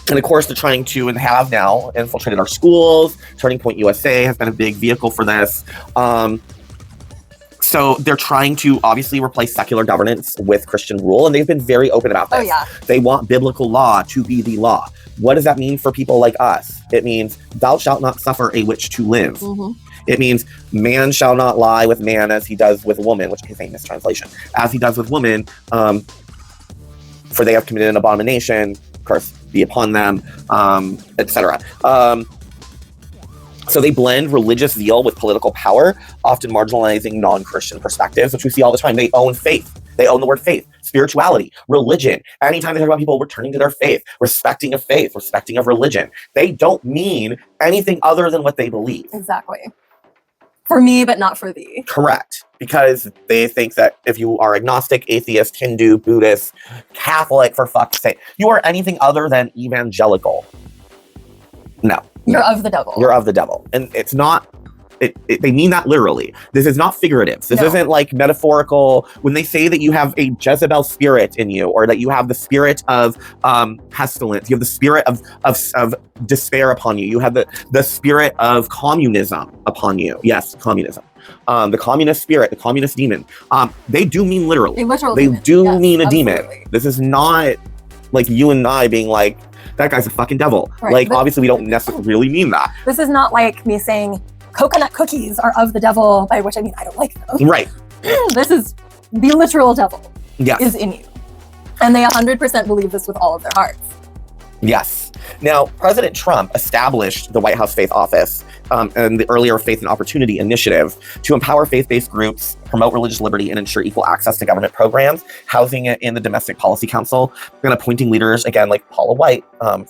And of course, they're trying to, and have now, infiltrated our schools. Turning Point USA has been a big vehicle for this. So they're trying to obviously replace secular governance with Christian rule, and they've been very open about this. Oh, yeah. They want biblical law to be the law. What does that mean for people like us? It means, thou shalt not suffer a witch to live. It means, man shall not lie with man as he does with woman, which is a mistranslation. As he does with woman, for they have committed an abomination, curse be upon them, etc. So they blend religious zeal with political power, often marginalizing non-Christian perspectives, which we see all the time. They own faith. They own the word faith, spirituality, religion. Anytime they talk about people returning to their faith, respecting of faith, respecting of religion, they don't mean anything other than what they believe. Exactly. For me, but not for thee. Correct. Because they think that if you are agnostic, atheist, Hindu, Buddhist, Catholic, for fuck's sake, you are anything other than evangelical. No. You're of the devil. You're of the devil. And it's not, they mean that literally. This is not figurative. This isn't like metaphorical. When they say that you have a Jezebel spirit in you, or that you have the spirit of pestilence, you have the spirit of despair upon you, you have the spirit of communism upon you. Yes, communism. The communist spirit, the communist demon. They do mean literally. They do mean a demon. This is not like you and I being like, that guy's a fucking devil. Right, like, obviously we don't necessarily really mean that. This is not like me saying coconut cookies are of the devil, by which I mean I don't like them. Right. This is the literal devil is in you. And they 100% believe this with all of their hearts. Yes. Now, President Trump established the White House Faith Office and the earlier Faith and Opportunity Initiative to empower faith-based groups, promote religious liberty, and ensure equal access to government programs, housing it in the Domestic Policy Council, and appointing leaders, again, like Paula White,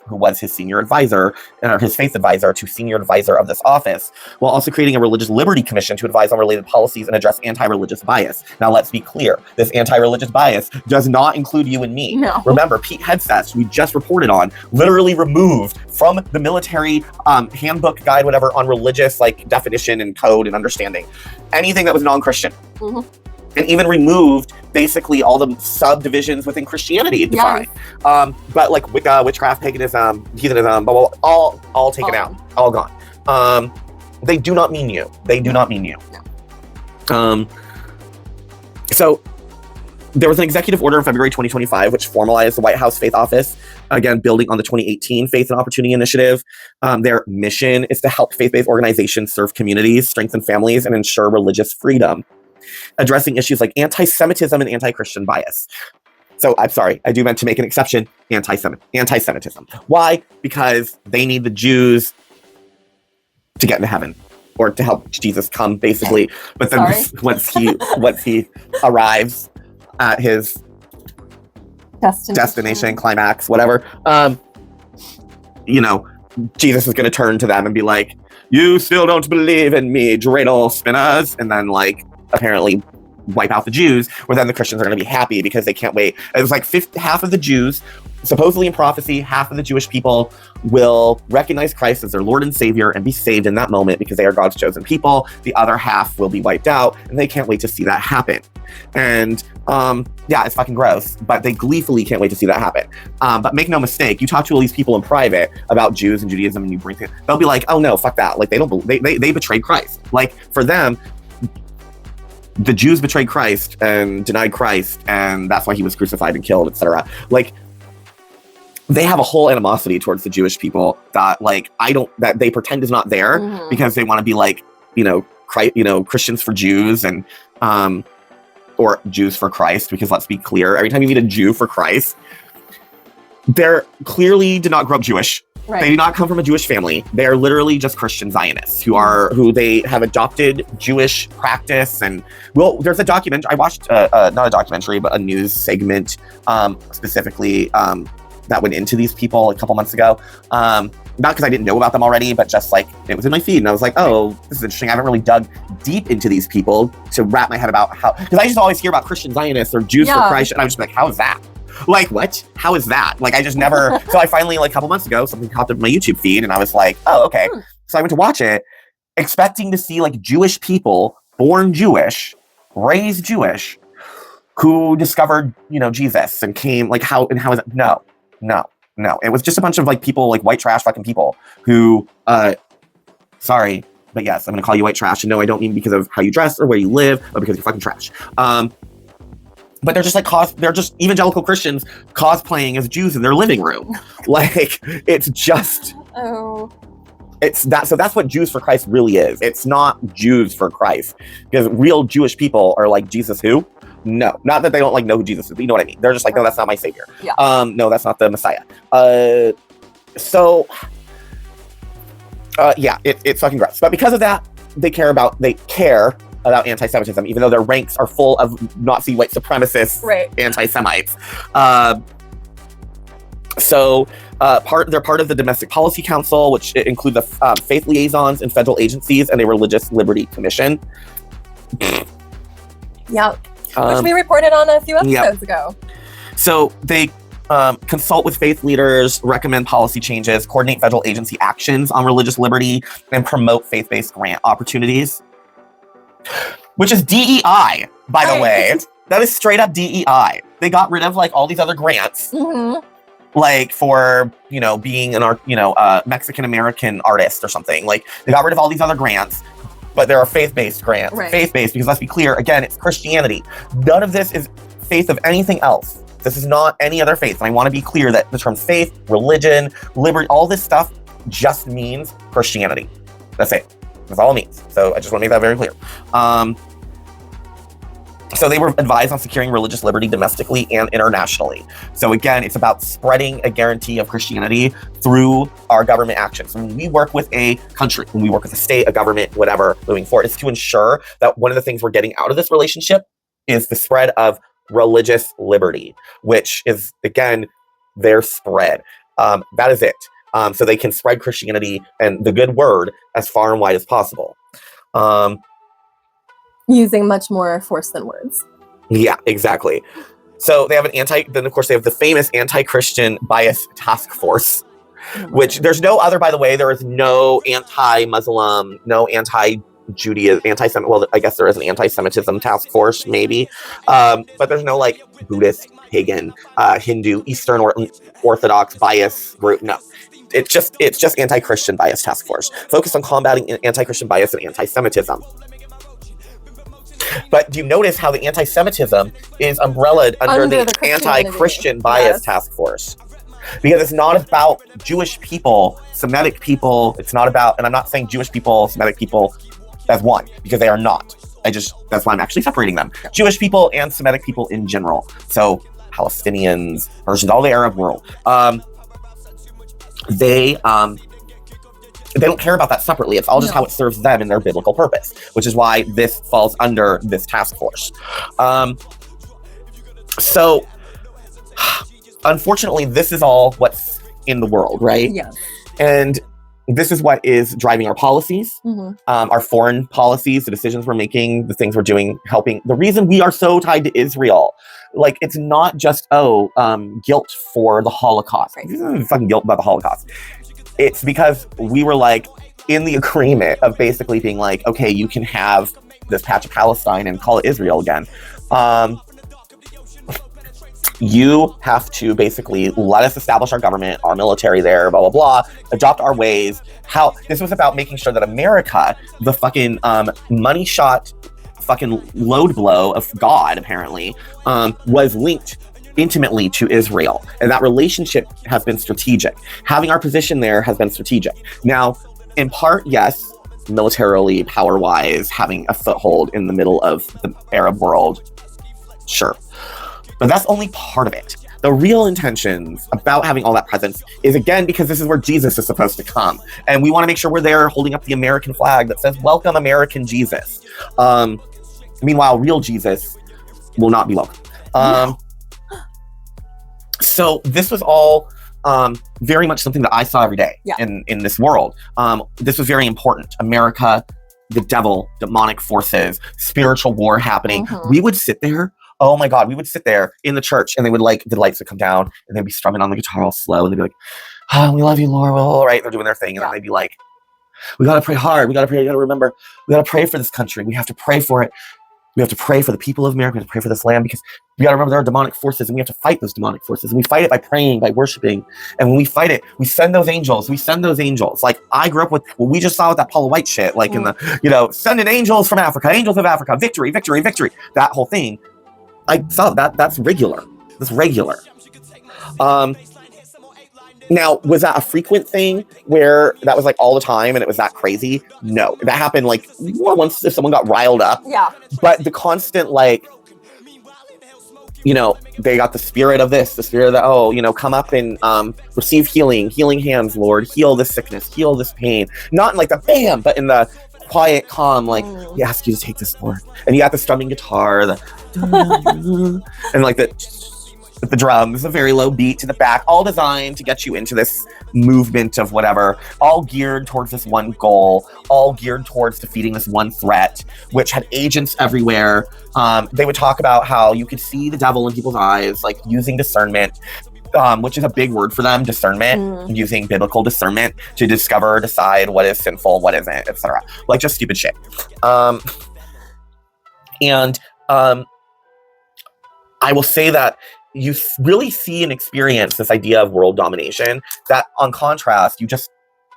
who was his senior advisor, or his faith advisor to senior advisor of this office, while also creating a Religious Liberty Commission to advise on related policies and address anti-religious bias. Now, let's be clear. This anti-religious bias does not include you and me. No. Remember, Pete Hegseth, we just reported on, literally removed from the military handbook guide, whatever, on religious like definition and code and understanding anything that was non-Christian. And even removed basically all the subdivisions within Christianity defined. But like Wicca, witchcraft, paganism, heathenism, blah, blah, blah, all taken out, all gone. They do not mean you. They do not mean you. So there was an executive order in February 2025, which formalized the White House Faith Office, again, building on the 2018 Faith and Opportunity Initiative. Their mission is to help faith-based organizations serve communities, strengthen families, and ensure religious freedom, addressing issues like anti-Semitism and anti-Christian bias. So I'm sorry, I do meant to make an exception, anti-Semitism. Why? Because they need the Jews to get into heaven, or to help Jesus come, basically. But then once he arrives at his destination, climax, whatever, you know, Jesus is going to turn to them and be like, you still don't believe in me, dreidel spinners, and then like apparently wipe out the Jews, where then the Christians are going to be happy because they can't wait. It was like half of the Jews, supposedly in prophecy, half of the Jewish people will recognize Christ as their Lord and Savior and be saved in that moment because they are God's chosen people. The other half will be wiped out, and they can't wait to see that happen. And yeah, it's fucking gross, but they gleefully can't wait to see that happen. But make no mistake, you talk to all these people in private about Jews and Judaism, and you bring things, they'll be like, oh no, fuck that. Like they betrayed Christ. Like for them, the Jews betrayed Christ and denied Christ, and that's why he was crucified and killed, etc. Like, they have a whole animosity towards the Jewish people that, like, that they pretend is not there because they want to be like, Christians for Jews and or Jews for Christ. Because let's be clear, every time you meet a Jew for Christ, they're clearly did not grow up Jewish. Right. They do not come from a Jewish family. They are literally just Christian Zionists who they have adopted Jewish practice. And well, there's a documentary. I watched, not a documentary, but a news segment specifically that went into these people a couple months ago. Not because I didn't know about them already, but just like it was in my feed. And I was like, oh, this is interesting. I haven't really dug deep into these people to wrap my head about how, because I just always hear about Christian Zionists or Jews for Christ. And I'm just like, how is that? Like, what? How is that? Like, I just never, so I finally, like a couple months ago, something popped up in my YouTube feed and I was like, oh, okay. So I went to watch it, expecting to see like Jewish people, born Jewish, raised Jewish, who discovered, Jesus and came, like, how is it? No. It was just a bunch of like people, like white trash fucking people who, sorry, but yes, I'm gonna call you white trash. And no, I don't mean because of how you dress or where you live, but because you're fucking trash. But they're just like they're just evangelical Christians cosplaying as Jews in their living room. Like, it's just, it's that. So that's what Jews for Christ really is. It's not Jews for Christ, because real Jewish people are like, Jesus who? No, not that they don't like know who Jesus is, but you know what I mean. They're just like, no, that's not my savior. Yeah. No, that's not the Messiah. Yeah, it's fucking gross. But because of that, they care about anti-Semitism, even though their ranks are full of Nazi white supremacist anti-Semites. They're part of the Domestic Policy Council, which include the faith liaisons in federal agencies and a religious liberty commission. Yeah. Which we reported on a few episodes ago. So they consult with faith leaders, recommend policy changes, coordinate federal agency actions on religious liberty, and promote faith-based grant opportunities. Which is DEI, by the way. That is straight up DEI. They got rid of like all these other grants, like for being an Mexican-American artist or something. Like, they got rid of all these other grants. But there are faith-based grants. Faith-based, because let's be clear, again, it's Christianity. None of this is faith of anything else. This is not any other faith. And I want to be clear that the terms faith, religion, liberty, all this stuff just means Christianity. That's it. That's all it means. So I just want to make that very clear. So they were advised on securing religious liberty domestically and internationally. So again, it's about spreading a guarantee of Christianity through our government actions. When we work with a country, when we work with a state, a government, whatever, moving forward, is to ensure that one of the things we're getting out of this relationship is the spread of religious liberty, which is, again, their spread. That is it. So they can spread Christianity and the good word as far and wide as possible. Using much more force than words. Yeah, exactly. So they have then of course they have the famous anti-Christian bias task force, which there's no other, by the way, there is no anti-Muslim, no anti-Judaism, well, I guess there is an anti-Semitism task force, maybe. But there's no like Buddhist, pagan, Hindu, Eastern Orthodox bias group. No. It's just anti-Christian bias task force, focused on combating anti-Christian bias and anti-Semitism. But do you notice how the anti-Semitism is umbrellaed under the anti-Christian bias task force? Because it's not about Jewish people, Semitic people. It's not about, and I'm not saying Jewish people, Semitic people as one, because they are not. That's why I'm actually separating them. Jewish people and Semitic people in general. So Palestinians, Persians, all the Arab world. They don't care about that separately. It's all just how it serves them in their biblical purpose, which is why this falls under this task force. So, unfortunately, this is all what's in the world, right? Yeah. And this is what is driving our policies, our foreign policies, the decisions we're making, the things we're doing, helping. The reason we are so tied to Israel, like, it's not just, guilt for the Holocaust. Right. This isn't fucking guilt about the Holocaust. It's because we were like in the agreement of basically being like, okay, you can have this patch of Palestine and call it Israel again. You have to basically let us establish our government, our military there, blah, blah, blah, adopt our ways. This was about making sure that America, the fucking money shot fucking load blow of God, apparently, was linked intimately to Israel, and that relationship has been strategic. Having our position there has been strategic. Now, in part, yes, militarily, power-wise, having a foothold in the middle of the Arab world, sure. But that's only part of it. The real intentions about having all that presence is, again, because this is where Jesus is supposed to come. And we want to make sure we're there holding up the American flag that says, welcome, American Jesus. Meanwhile, real Jesus will not be welcome. So this was all very much something that I saw every day in this world. This was very important. America, the devil, demonic forces, spiritual war happening. We would sit there. Oh my God, we would sit there in the church and they would the lights would come down and they'd be strumming on the guitar all slow and they'd be like, oh, we love you, Lord. Well, all right, they're doing their thing. And then they'd be like, we got to pray hard. We got to pray. We got to remember, we got to pray for this country. We have to pray for it. We have to pray for the people of America. We have to pray for this land because we got to remember there are demonic forces and we have to fight those demonic forces. And we fight it by praying, by worshiping. And when we fight it, we send those angels. Like I grew up with what we just saw with that Paula White shit, like in the, sending angels from Africa, angels of Africa, victory, victory, victory. That whole thing. I saw that. That's regular. That's regular. Now, was that a frequent thing where that was like all the time and it was that crazy? No, that happened like once if someone got riled up. Yeah. But the constant they got the spirit of this, the spirit of that, come up and receive healing hands, Lord, heal this sickness, heal this pain. Not in like the bam, but in the quiet, calm, we ask you to take this, Lord. And you got the strumming guitar, and like the drums, a very low beat to the back, all designed to get you into this movement of whatever, all geared towards this one goal, all geared towards defeating this one threat, which had agents everywhere. They would talk about how you could see the devil in people's eyes, like using discernment, which is a big word for them, discernment, using biblical discernment to discover, decide what is sinful, what isn't, etc. Like just stupid shit. I will say that you really see and experience this idea of world domination that, on contrast, you just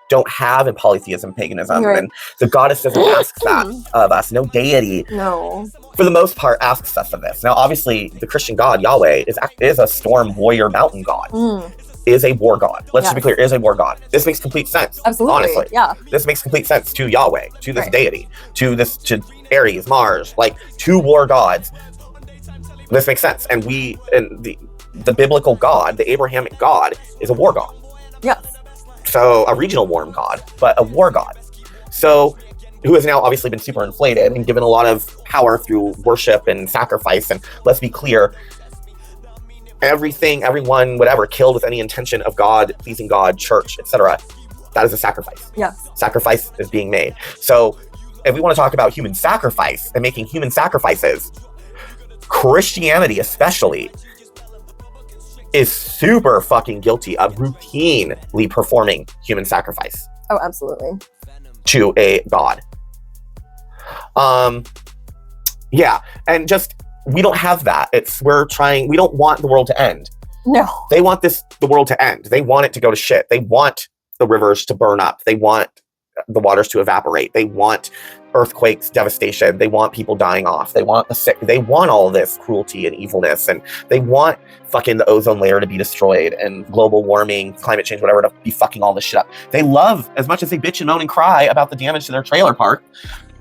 don't have in polytheism, paganism. Right. And the goddess doesn't ask that of us. No deity, for the most part, asks us of this. Now, obviously, the Christian God, Yahweh, is a storm warrior mountain god. Is a war god. Let's just be clear, is a war god. This makes complete sense. Absolutely. Honestly. Yeah. This makes complete sense to Yahweh, to this deity, to Ares, Mars, like two war gods. This makes sense. And the biblical God, the Abrahamic God, is a war god. Yes. So a regional worm god, but a war god. So who has now obviously been super inflated and given a lot of power through worship and sacrifice. And let's be clear, everyone, whatever, killed with any intention of God, pleasing God, church, etc. That is a sacrifice. Yes. Sacrifice is being made. So if we want to talk about human sacrifice and making human sacrifices, Christianity especially is super fucking guilty of routinely performing human sacrifice. Oh, absolutely. To a god. Yeah, and just we don't have that. We don't want the world to end. No. They want the world to end. They want it to go to shit. They want the rivers to burn up. They want the waters to evaporate. They want earthquakes, devastation. They want people dying off. They want the sick. They want all this cruelty and evilness, and they want fucking the ozone layer to be destroyed and global warming, climate change, whatever, to be fucking all this shit up. They love, as much as they bitch and moan and cry about the damage to their trailer park,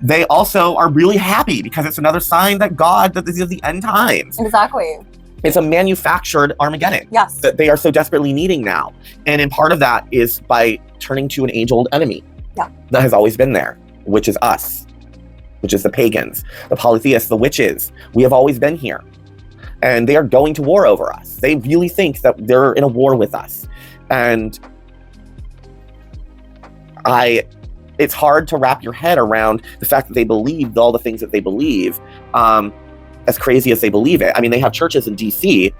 they also are really happy because it's another sign that this is the end times. Exactly. It's a manufactured Armageddon. Yes. That they are so desperately needing now. And in part of that is by turning to an age-old enemy. Yeah. That has always been there, which is us, which is the pagans, the polytheists, the witches. We have always been here. And they are going to war over us. They really think that they're in a war with us. And it's hard to wrap your head around the fact that they believe all the things that they believe, as crazy as they believe it. I mean, they have churches in DC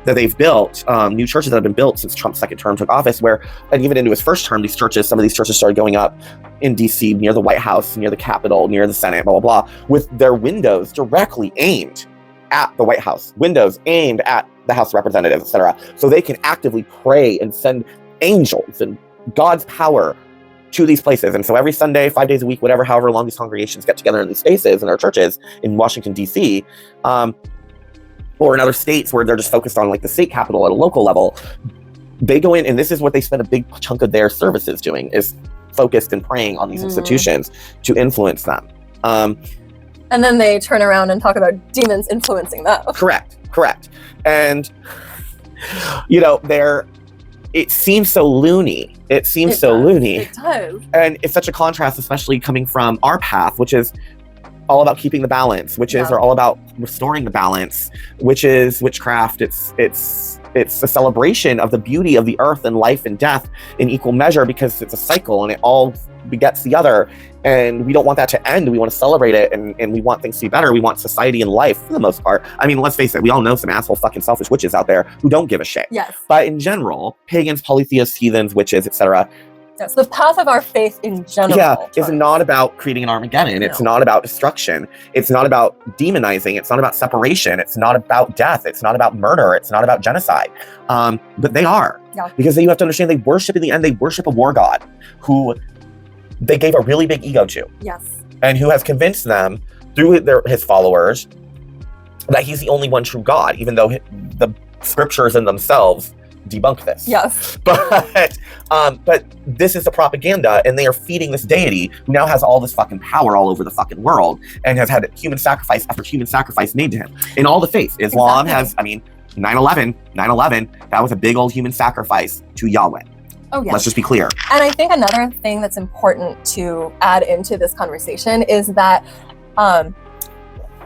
that they've built, new churches that have been built since Trump's second term took office, and even into his first term, some of these churches started going up in DC near the White House, near the Capitol, near the Senate, blah, blah, blah, with their windows directly aimed at the White House, windows aimed at the House of Representatives, etc. So they can actively pray and send angels and God's power to these places. And so every Sunday, 5 days a week, however long these congregations get together in these spaces in our churches in Washington, D.C., or in other states where they're just focused on like the state capitol at a local level, they go in and this is what they spend a big chunk of their services doing, is focused and praying on these institutions to influence them. And then they turn around and talk about demons influencing them. Correct. And You know, it seems so loony. It seems so loony. It does. And it's such a contrast, especially coming from our path, which is all about keeping the balance, witches are all about restoring the balance, which is witchcraft. It's a celebration of the beauty of the earth and life and death in equal measure, because it's a cycle and it all begets the other. And we don't want that to end. We want to celebrate it, and we want things to be better. We want society and life, for the most part. I mean, let's face it, we all know some asshole fucking selfish witches out there who don't give a shit. Yes. But in general, pagans, polytheists, heathens, witches, etc., yes, the path of our faith in general is not about creating an Armageddon. No. It's not about destruction. It's not about demonizing. It's not about separation. It's not about death. It's not about murder. It's not about genocide. But they are. Yeah. Because you have to understand, they worship, in the end, they worship a war god who they gave a really big ego to. Yes. And who has convinced them through his followers that he's the only one true God, even though the scriptures in themselves debunk this. Yes. But this is the propaganda, and they are feeding this deity who now has all this fucking power all over the fucking world and has had human sacrifice after human sacrifice made to him in all the faiths. Islam has, 9/11, that was a big old human sacrifice to Yahweh. Oh, yeah. Let's just be clear. And I think another thing that's important to add into this conversation is that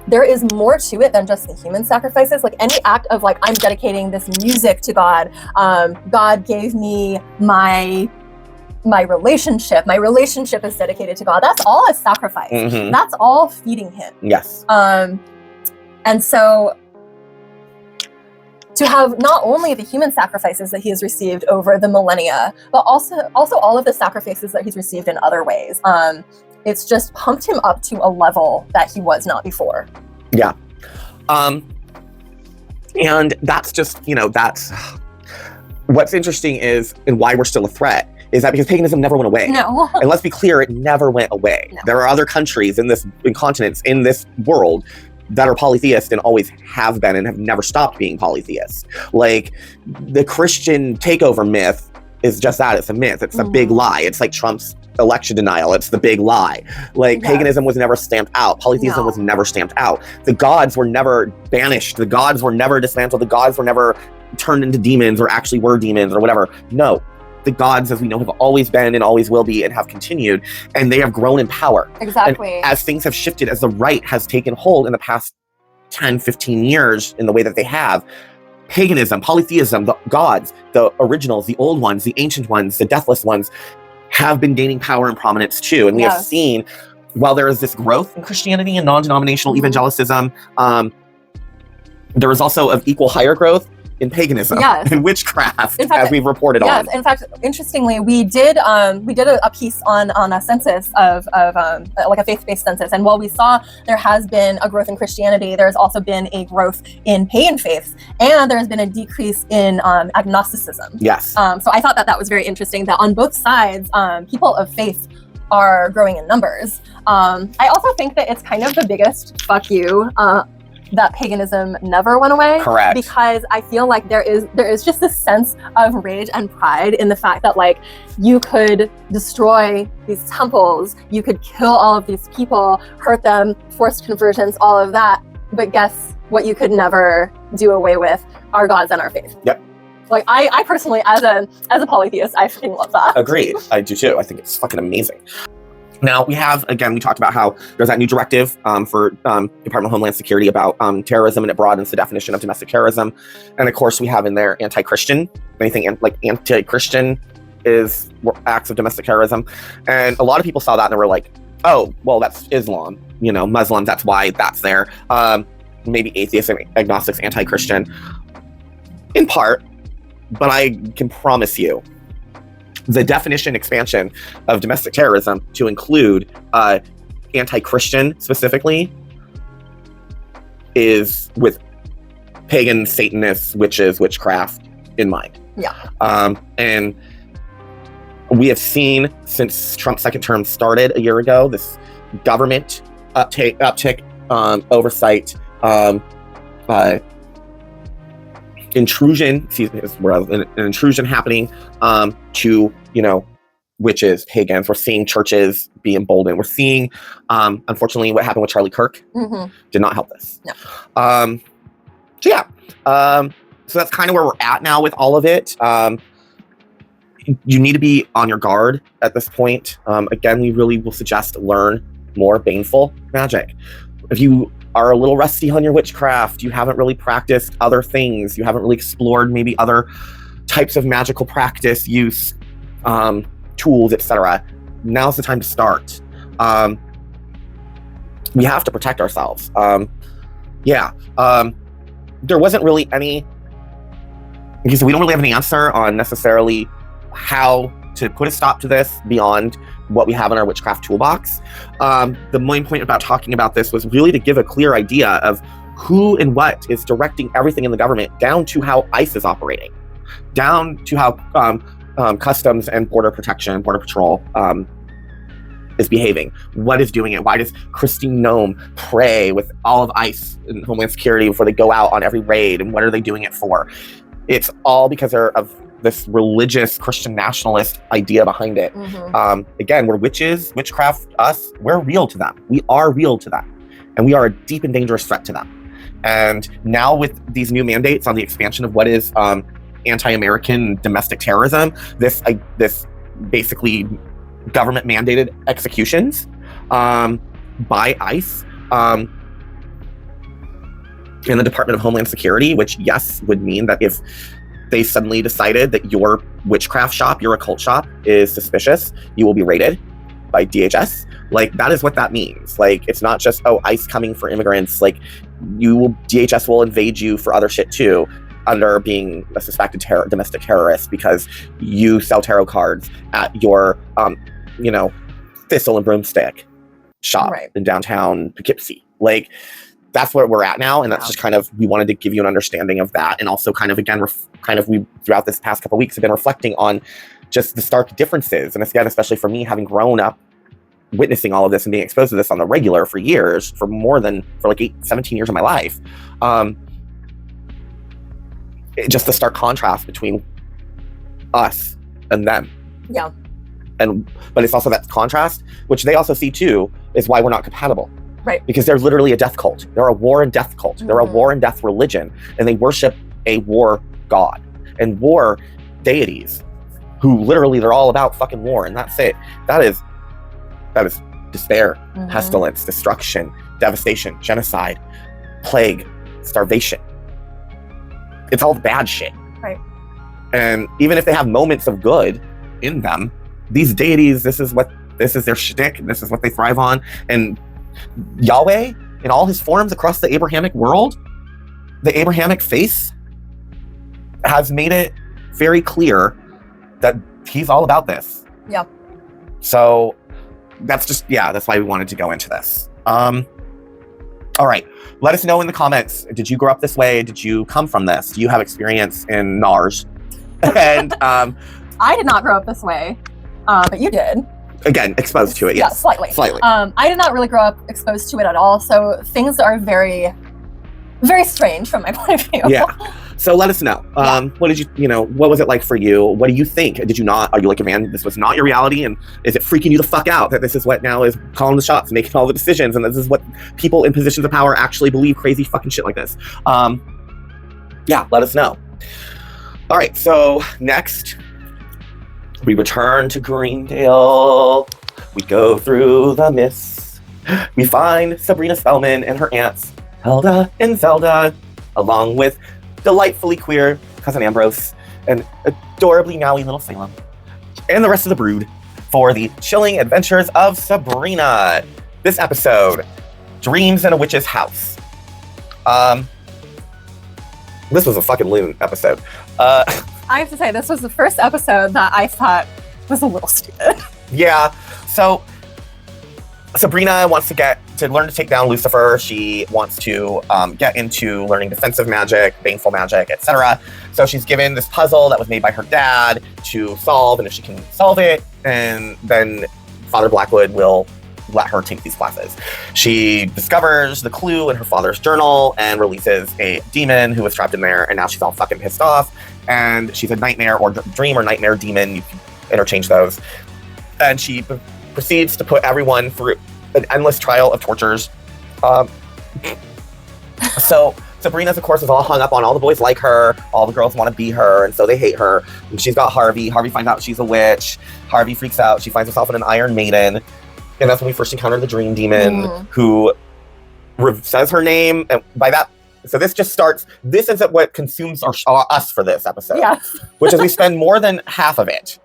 there is more to it than just the human sacrifices. Like any act of like, I'm dedicating this music to God. God gave me my relationship. My relationship is dedicated to God. That's all a sacrifice. Mm-hmm. That's all feeding him. Yes. And so to have not only the human sacrifices that he has received over the millennia, but also all of the sacrifices that he's received in other ways. It's just pumped him up to a level that he was not before. Yeah. And that's just, that's what's interesting is, and why we're still a threat, is that because paganism never went away. No. And let's be clear, it never went away. No. There are other countries in continents in this world that are polytheist and always have been and have never stopped being polytheists. Like the Christian takeover myth is just that, it's a myth. It's a big lie. It's like Trump's election denial. It's the big lie. Like paganism was never stamped out. Polytheism was never stamped out. The gods were never banished. The gods were never dismantled. The gods were never turned into demons or actually were demons or whatever. No. The gods, as we know, have always been and always will be and have continued, and they have grown in power. Exactly. And as things have shifted, as the right has taken hold in the past 10, 15 years in the way that they have, paganism, polytheism, the gods, the originals, the old ones, the ancient ones, the deathless ones, have been gaining power and prominence too. And we have seen, while there is this growth in Christianity and non-denominational evangelicism, there is also of equal higher growth in paganism and witchcraft, in fact, as we've reported on. In fact, interestingly, we did a piece on a census of like a faith-based census, and while we saw there has been a growth in Christianity, there's also been a growth in pagan faiths, and there has been a decrease in agnosticism. Yes. So I thought that was very interesting, that on both sides, people of faith are growing in numbers. I also think that it's kind of the biggest fuck you that paganism never went away. Correct. Because I feel like there is just this sense of rage and pride in the fact that like you could destroy these temples, you could kill all of these people, hurt them, forced conversions, all of that. But guess what you could never do away with? Our gods and our faith. Yep. Like I personally, as a polytheist, I fucking love that. Agreed. I do too. I think it's fucking amazing. Now, we talked about how there's that new directive for Department of Homeland Security about terrorism, and it broadens the definition of domestic terrorism. And of course, we have in there anti-Christian. Anything like anti-Christian is acts of domestic terrorism. And a lot of people saw that and they were like, oh, well, that's Islam. Muslims, that's why that's there. Maybe atheists and agnostics, anti-Christian. In part, but I can promise you, the definition expansion of domestic terrorism to include anti-Christian specifically is with pagan, Satanists, witches, witchcraft in mind. Yeah. And we have seen since Trump's second term started a year ago, this government uptick, oversight, intrusion, an intrusion happening to, witches, pagans. We're seeing churches be emboldened. We're seeing, unfortunately, what happened with Charlie Kirk did not help this. No. So that's kind of where we're at now with all of it. You need to be on your guard at this point. Again, we really will suggest learn more baneful magic. If you are a little rusty on your witchcraft, you haven't really practiced other things, you haven't really explored maybe other types of magical practice, use, tools, etc. Now's the time to start. We have to protect ourselves. There wasn't really any, because we don't really have an answer on necessarily how to put a stop to this beyond what we have in our witchcraft toolbox. The main point about talking about this was really to give a clear idea of who and what is directing everything in the government, down to how ICE is operating, down to how Customs and Border Protection, Border Patrol is behaving. What is doing it? Why does Christine Nome pray with all of ICE and Homeland Security before they go out on every raid? And what are they doing it for? It's all because of this religious Christian nationalist idea behind it. Again, we're witches, witchcraft, us, we're real to them. We are real to them. And we are a deep and dangerous threat to them. And now with these new mandates on the expansion of what is anti-American domestic terrorism, this basically government mandated executions by ICE in the Department of Homeland Security, which yes, would mean that if they suddenly decided that your witchcraft shop, your occult shop is suspicious, you will be raided by DHS. Like, that is what that means. Like, it's not just, oh, ICE coming for immigrants. Like, DHS will invade you for other shit too, under being a suspected domestic terrorist because you sell tarot cards at your, Thistle and Broomstick shop in downtown Poughkeepsie. Like, that's where we're at now, and that's just kind of, we wanted to give you an understanding of that, and also kind of, again, we throughout this past couple of weeks have been reflecting on just the stark differences, and again, especially for me, having grown up witnessing all of this and being exposed to this on the regular for years, for like 17 years of my life. Just the stark contrast between us and them. Yeah. But it's also that contrast, which they also see too, is why we're not compatible. Right. Because they're literally a death cult. They're a war and death cult. They're a war and death religion. And they worship a war god and war deities who literally, they're all about fucking war. And that's it. That is despair, pestilence, destruction, devastation, genocide, plague, starvation. It's all bad shit. Right. And even if they have moments of good in them, these deities, this is their shtick, and this is what they thrive on. And Yahweh, in all his forms across the Abrahamic world, the Abrahamic faith, has made it very clear that he's all about this. Yeah. So that's why we wanted to go into this. All right, let us know in the comments. Did you grow up this way? Did you come from this? Do you have experience in NARS? And I did not grow up this way, but you did. Again, exposed to it, yes. Yeah, slightly. I did not really grow up exposed to it at all, so things are very, very strange from my point of view. Yeah. So let us know. What did what was it like for you? What do you think? Did you not? Are you like, man, this was not your reality? And is it freaking you the fuck out that this is what now is calling the shots, making all the decisions, and this is what people in positions of power actually believe, crazy fucking shit like this? Yeah, let us know. All right, so next, we return to Greendale. We go through the mists. We find Sabrina Spellman and her aunts, Helda and Zelda, along with delightfully queer Cousin Ambrose and adorably meowy little Salem, and the rest of the brood for the Chilling Adventures of Sabrina. This episode, Dreams in a Witch's House. This was a fucking loon episode. I have to say, this was the first episode that I thought was a little stupid. Yeah, so Sabrina wants to learn to take down Lucifer. She wants to get into learning defensive magic, baneful magic, etc. So she's given this puzzle that was made by her dad to solve, and if she can solve it, and then Father Blackwood will let her take these classes. She discovers the clue in her father's journal and releases a demon who was trapped in there, and now she's all fucking pissed off. And she's a nightmare or dream or nightmare demon. You can interchange those. And she proceeds to put everyone through an endless trial of tortures. So Sabrina's, of course, is all hung up on all the boys like her. All the girls want to be her, and so they hate her. And she's got Harvey. Harvey finds out she's a witch. Harvey freaks out. She finds herself in an Iron Maiden. And that's when we first encounter the Dream Demon, who says her name. And by that, so this just starts, this ends up what consumes us for this episode. Yes. Which is we spend more than half of it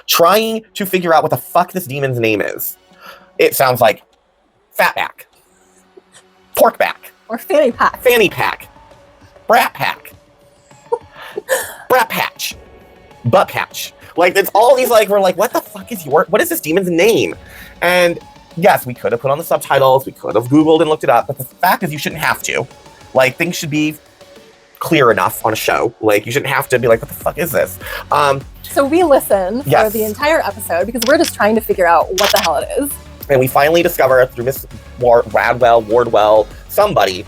trying to figure out what the fuck this demon's name is. It sounds like Fatback, Porkback, or Fanny Pack. Fanny Pack, Brat Pack, Brat Patch, Butt Patch. Like, it's all these, like, we're like, what the fuck is what is this demon's name? And yes, we could have put on the subtitles, we could have Googled and looked it up, but the fact is you shouldn't have to. Like, things should be clear enough on a show. Like, you shouldn't have to be like, what the fuck is this? So we listen for the entire episode because we're just trying to figure out what the hell it is. And we finally discover through Miss Wardwell, somebody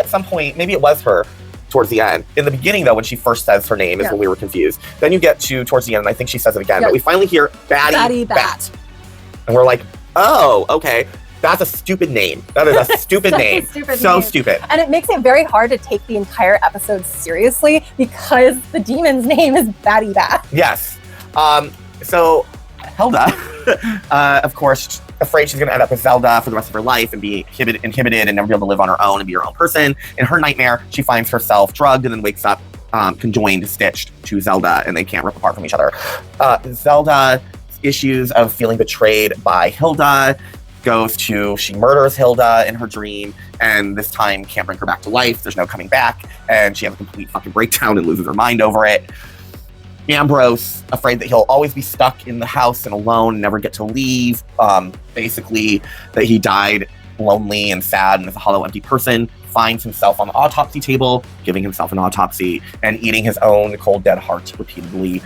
at some point, maybe it was her towards the end. In the beginning, though, when she first says her name is when we were confused. Then you get to towards the end, and I think she says it again. But we finally hear Batty Bat. And we're like, oh, okay. That's a stupid name. That is a stupid name. Stupid. And it makes it very hard to take the entire episode seriously because the demon's name is Batty Bat. Yes. So Hilda, of course, afraid she's going to end up with Zelda for the rest of her life and be inhibited and never be able to live on her own and be her own person. In her nightmare, she finds herself drugged and then wakes up conjoined, stitched to Zelda, and they can't rip apart from each other. Zelda's issues of feeling betrayed by Hilda goes to she murders Hilda in her dream, and this time can't bring her back to life. There's no coming back, and she has a complete fucking breakdown and loses her mind over it. Ambrose, afraid that he'll always be stuck in the house and alone and never get to leave. Basically, that he died lonely and sad and is a hollow, empty person, finds himself on the autopsy table, giving himself an autopsy, and eating his own cold, dead heart repeatedly.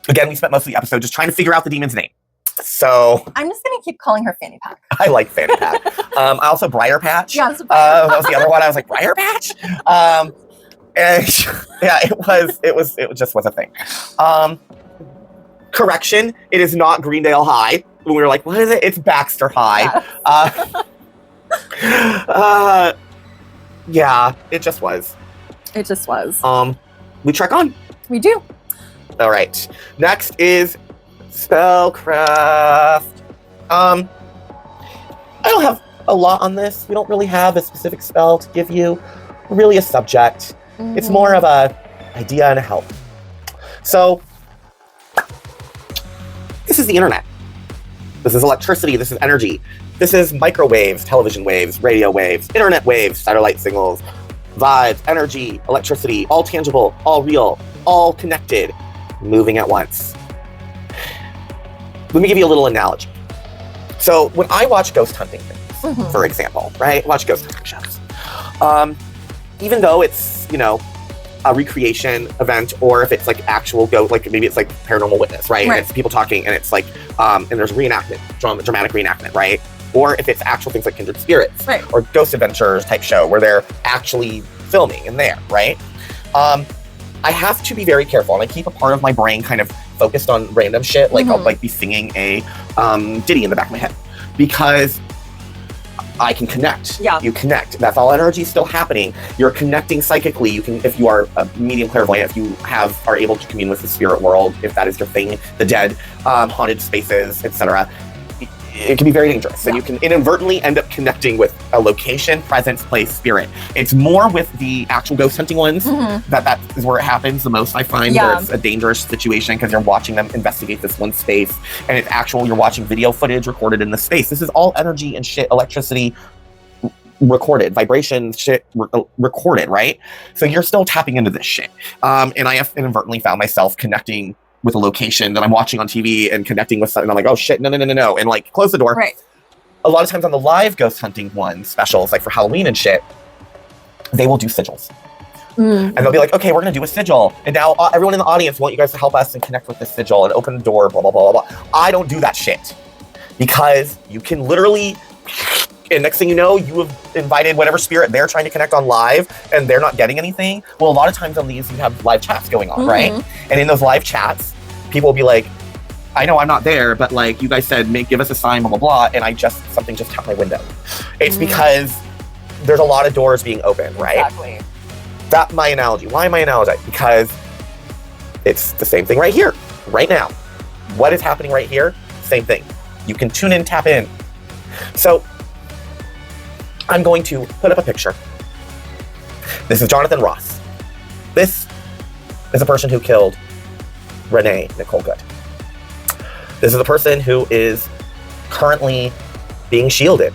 Again, we spent most of the episode just trying to figure out the demon's name. So I'm just going to keep calling her Fanny Pack. I like Fanny Pack. I also Briar Patch. Yeah, that was the other one. I was like, Briar Patch? And yeah, it just was a thing. Correction, it is not Greendale High. We were like, what is it? It's Baxter High. Yeah, it just was. It just was. We trek on. We do. All right. Next is SpellCraft. I don't have a lot on this. We don't really have a specific spell to give you. Really a subject. Mm-hmm. It's more of a idea and a help. So, this is the internet. This is electricity. This is energy. This is microwaves, television waves, radio waves, internet waves, satellite signals, vibes, energy, electricity, all tangible, all real, all connected, moving at once. Let me give you a little analogy. So when I watch ghost hunting things, for example, right? Watch ghost hunting shows. Even though it's, a recreation event, or if it's like actual ghost, like maybe it's like Paranormal Witness, right? And it's people talking, and it's like, and there's reenactment, dramatic reenactment, right? Or if it's actual things like Kindred Spirits, or Ghost Adventures type show where they're actually filming in there, right? I have to be very careful, and I keep a part of my brain kind of focused on random shit, like I'll like be singing a ditty in the back of my head, because I can connect. Yeah. You connect. That's all energy still happening. You're connecting psychically. You can, if you are a medium clairvoyant, if you are able to commune with the spirit world, if that is your thing, the dead, haunted spaces, etc. It can be very dangerous, and you can inadvertently end up connecting with a location, presence, place, spirit. It's more with the actual ghost hunting ones that is where it happens the most, I find, where it's a dangerous situation because you're watching them investigate this one space, and it's actual, you're watching video footage recorded in the space. This is all energy and shit, electricity recorded, vibration shit recorded, right? So you're still tapping into this shit. And I have inadvertently found myself connecting with a location that I'm watching on TV and connecting with something. I'm like, oh shit, no. And like, close the door. Right. A lot of times on the live ghost hunting ones, specials, like for Halloween and shit, they will do sigils. And they'll be like, okay, we're going to do a sigil. And now everyone in the audience want you guys to help us and connect with the sigil and open the door, blah, blah, blah, blah, blah. I don't do that shit. Because you can literally, and next thing you know, you have invited whatever spirit they're trying to connect on live, and they're not getting anything. Well, a lot of times on these, you have live chats going on, right? And in those live chats, people will be like, I know I'm not there, but like you guys said, give us a sign, blah, blah, blah. And something just tapped my window. It's because there's a lot of doors being opened, right? Exactly. That's my analogy. Why am I analogizing? Because it's the same thing right here, right now. What is happening right here? Same thing. You can tune in, tap in. So I'm going to put up a picture. This is Jonathan Ross. This is a person who killed Renee, Nicole Good. This is a person who is currently being shielded.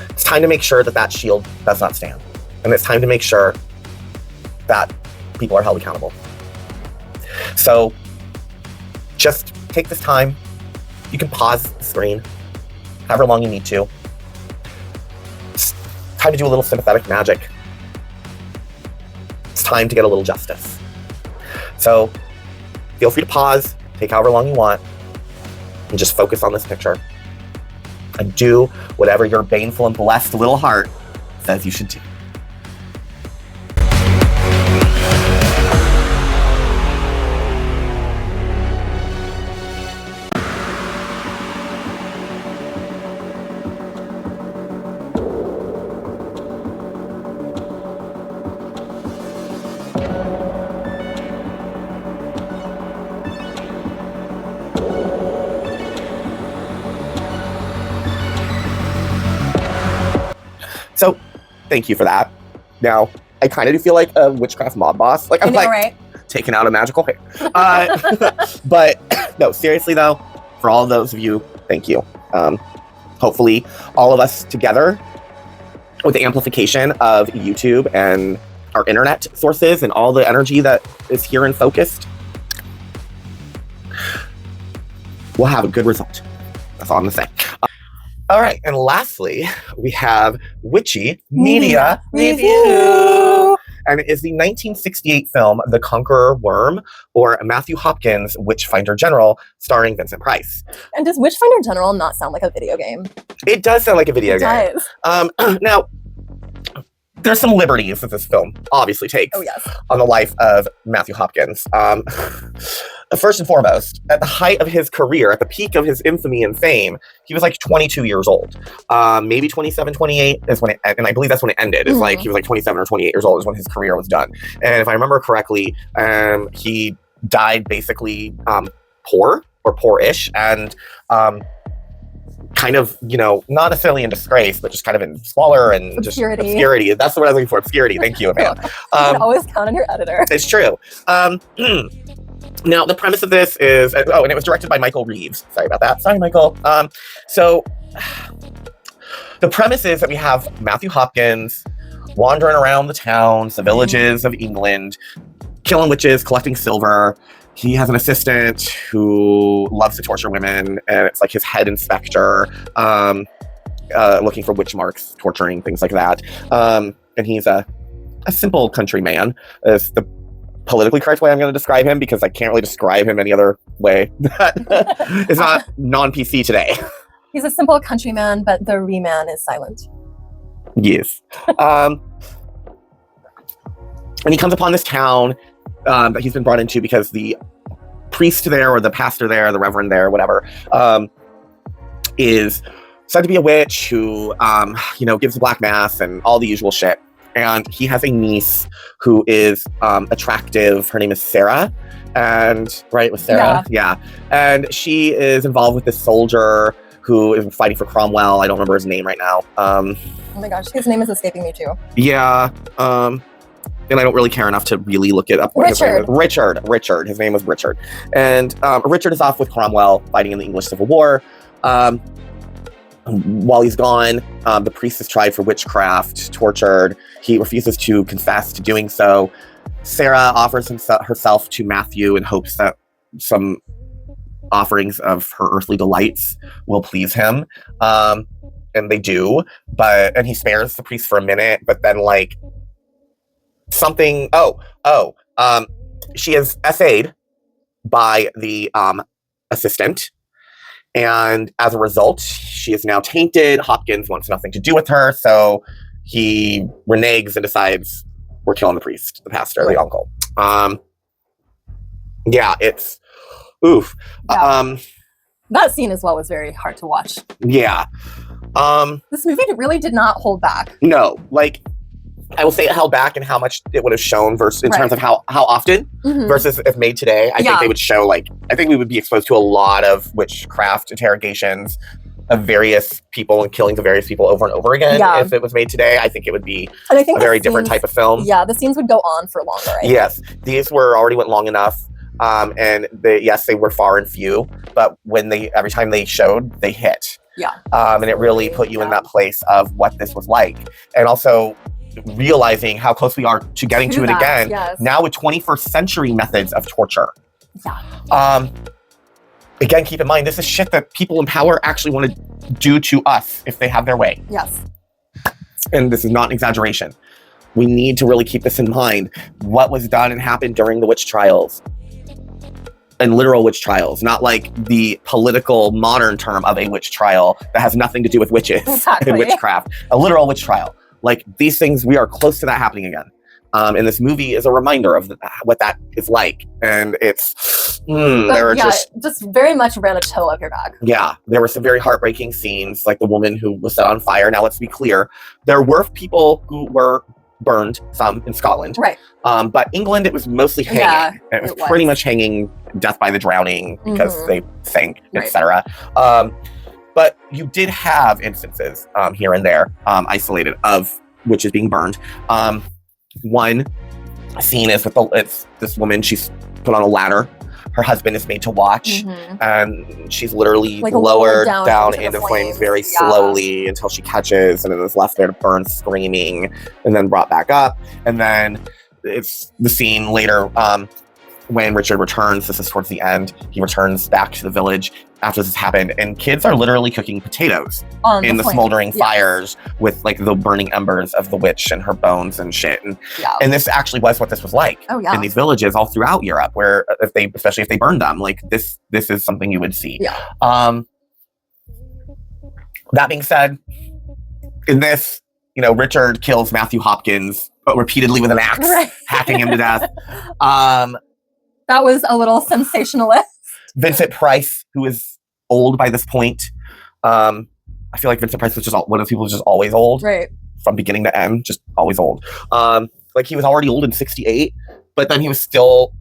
It's time to make sure that that shield does not stand. And it's time to make sure that people are held accountable. So just take this time. You can pause the screen however long you need to. It's time to do a little sympathetic magic. It's time to get a little justice. So feel free to pause, take however long you want, and just focus on this picture. And do whatever your baneful and blessed little heart says you should do. So, thank you for that. Now, I kind of do feel like a witchcraft mob boss. Like I'm right? taking out a magical hair. But no, seriously though, for all of those of you, thank you. Hopefully, all of us together, with the amplification of YouTube and our internet sources and all the energy that is here and focused, we'll have a good result. That's all I'm gonna say. All right, and lastly, we have Witchy Media Review. And it is the 1968 film, The Conqueror Worm, or Matthew Hopkins' Witchfinder General, starring Vincent Price. And does Witchfinder General not sound like a video game? It does sound like a video game. It does. Now, there's some liberties that this film obviously takes on the life of Matthew Hopkins. First and foremost, at the height of his career, at the peak of his infamy and fame, he was like 22 years old. Maybe 27, 28 is when and I believe that's when it ended. It's like he was like 27 or 28 years old is when his career was done. And if I remember correctly, he died basically poor or poor-ish and kind of, not necessarily in disgrace, but just kind of in squalor and obscurity. Just obscurity. That's the word I was looking for. Obscurity. Thank you, Amanda. You can always count on your editor. It's true. Now, the premise of this is, and it was directed by Michael Reeves. Sorry about that. Sorry, Michael. So the premise is that we have Matthew Hopkins wandering around the towns, the villages of England, killing witches, collecting silver. He has an assistant who loves to torture women, and it's like his head inspector, looking for witch marks, torturing, things like that. And he's a simple country man. Is the politically correct way I'm going to describe him, because I can't really describe him any other way that is not non-PC today. He's a simple countryman, but the re-man is silent. Yes. And he comes upon this town that he's been brought into because the priest there, or the pastor there, the reverend there, whatever, is said to be a witch who, gives the black mass and all the usual shit. And he has a niece who is attractive. Her name is Sarah. And, right, with Sarah? Yeah. And she is involved with this soldier who is fighting for Cromwell. I don't remember his name right now. Oh my gosh, his name is escaping me too. Yeah. And I don't really care enough to really look it up. Richard. His name was Richard. And Richard is off with Cromwell fighting in the English Civil War. While he's gone, the priest is tried for witchcraft, tortured. He refuses to confess to doing so. Sarah offers herself to Matthew in hopes that some offerings of her earthly delights will please him. And they do, and he spares the priest for a minute, but then she is essayed by the assistant. And as a result, she is now tainted. Hopkins wants nothing to do with her, so he reneges and decides we're killing the priest, the pastor, the uncle. It's Oof. Yeah. That scene as well was very hard to watch. Yeah. This movie really did not hold back. No, like, I will say it held back in how much it would have shown versus in terms of how often versus if made today. I think they would show, like, I think we would be exposed to a lot of witchcraft interrogations of various people and killings of various people over and over again. If it was made today, I think it would be a very different type of film. Yeah, the scenes would go on for longer. Yes, these already went long enough. And they were far and few, but every time they showed, they hit. Yeah. And it really put you in that place of what this was like. And also realizing how close we are to getting to it again. Yes. Now with 21st century methods of torture. Yeah. Again, keep in mind, this is shit that people in power actually want to do to us if they have their way. Yes. And this is not an exaggeration. We need to really keep this in mind. What was done and happened during the witch trials. And literal witch trials, not like the political modern term of a witch trial that has nothing to do with witches and witchcraft. A literal witch trial. Like, these things, we are close to that happening again. And this movie is a reminder of what that is like. And it's, just very much ran a chill up your back. Yeah, there were some very heartbreaking scenes, like the woman who was set on fire. Now, let's be clear, there were people who were burned, some in Scotland. Right. But England, it was mostly hanging. Yeah, it was pretty much hanging, death by the drowning, because they sank, etc. But you did have instances here and there, isolated, of witches being burned. One scene is it's this woman, she's put on a ladder. Her husband is made to watch, and she's literally lowered down into flames very slowly until she catches, and then is left there to burn screaming, and then brought back up. And then it's the scene later when Richard returns. This is towards the end. He returns back to the village after this has happened, and kids are literally cooking potatoes in the smoldering fires with like the burning embers of the witch and her bones and shit. And this actually was what this was like in these villages all throughout Europe, where especially if they burned them, like this is something you would see. That being said, in this, Richard kills Matthew Hopkins repeatedly with an axe, hacking him to death. That was a little sensationalist. Vincent Price, who is old by this point. I feel like Vincent Price was just one of those people who's just always old. Right. From beginning to end, just always old. Like, he was already old in 68, but then he was still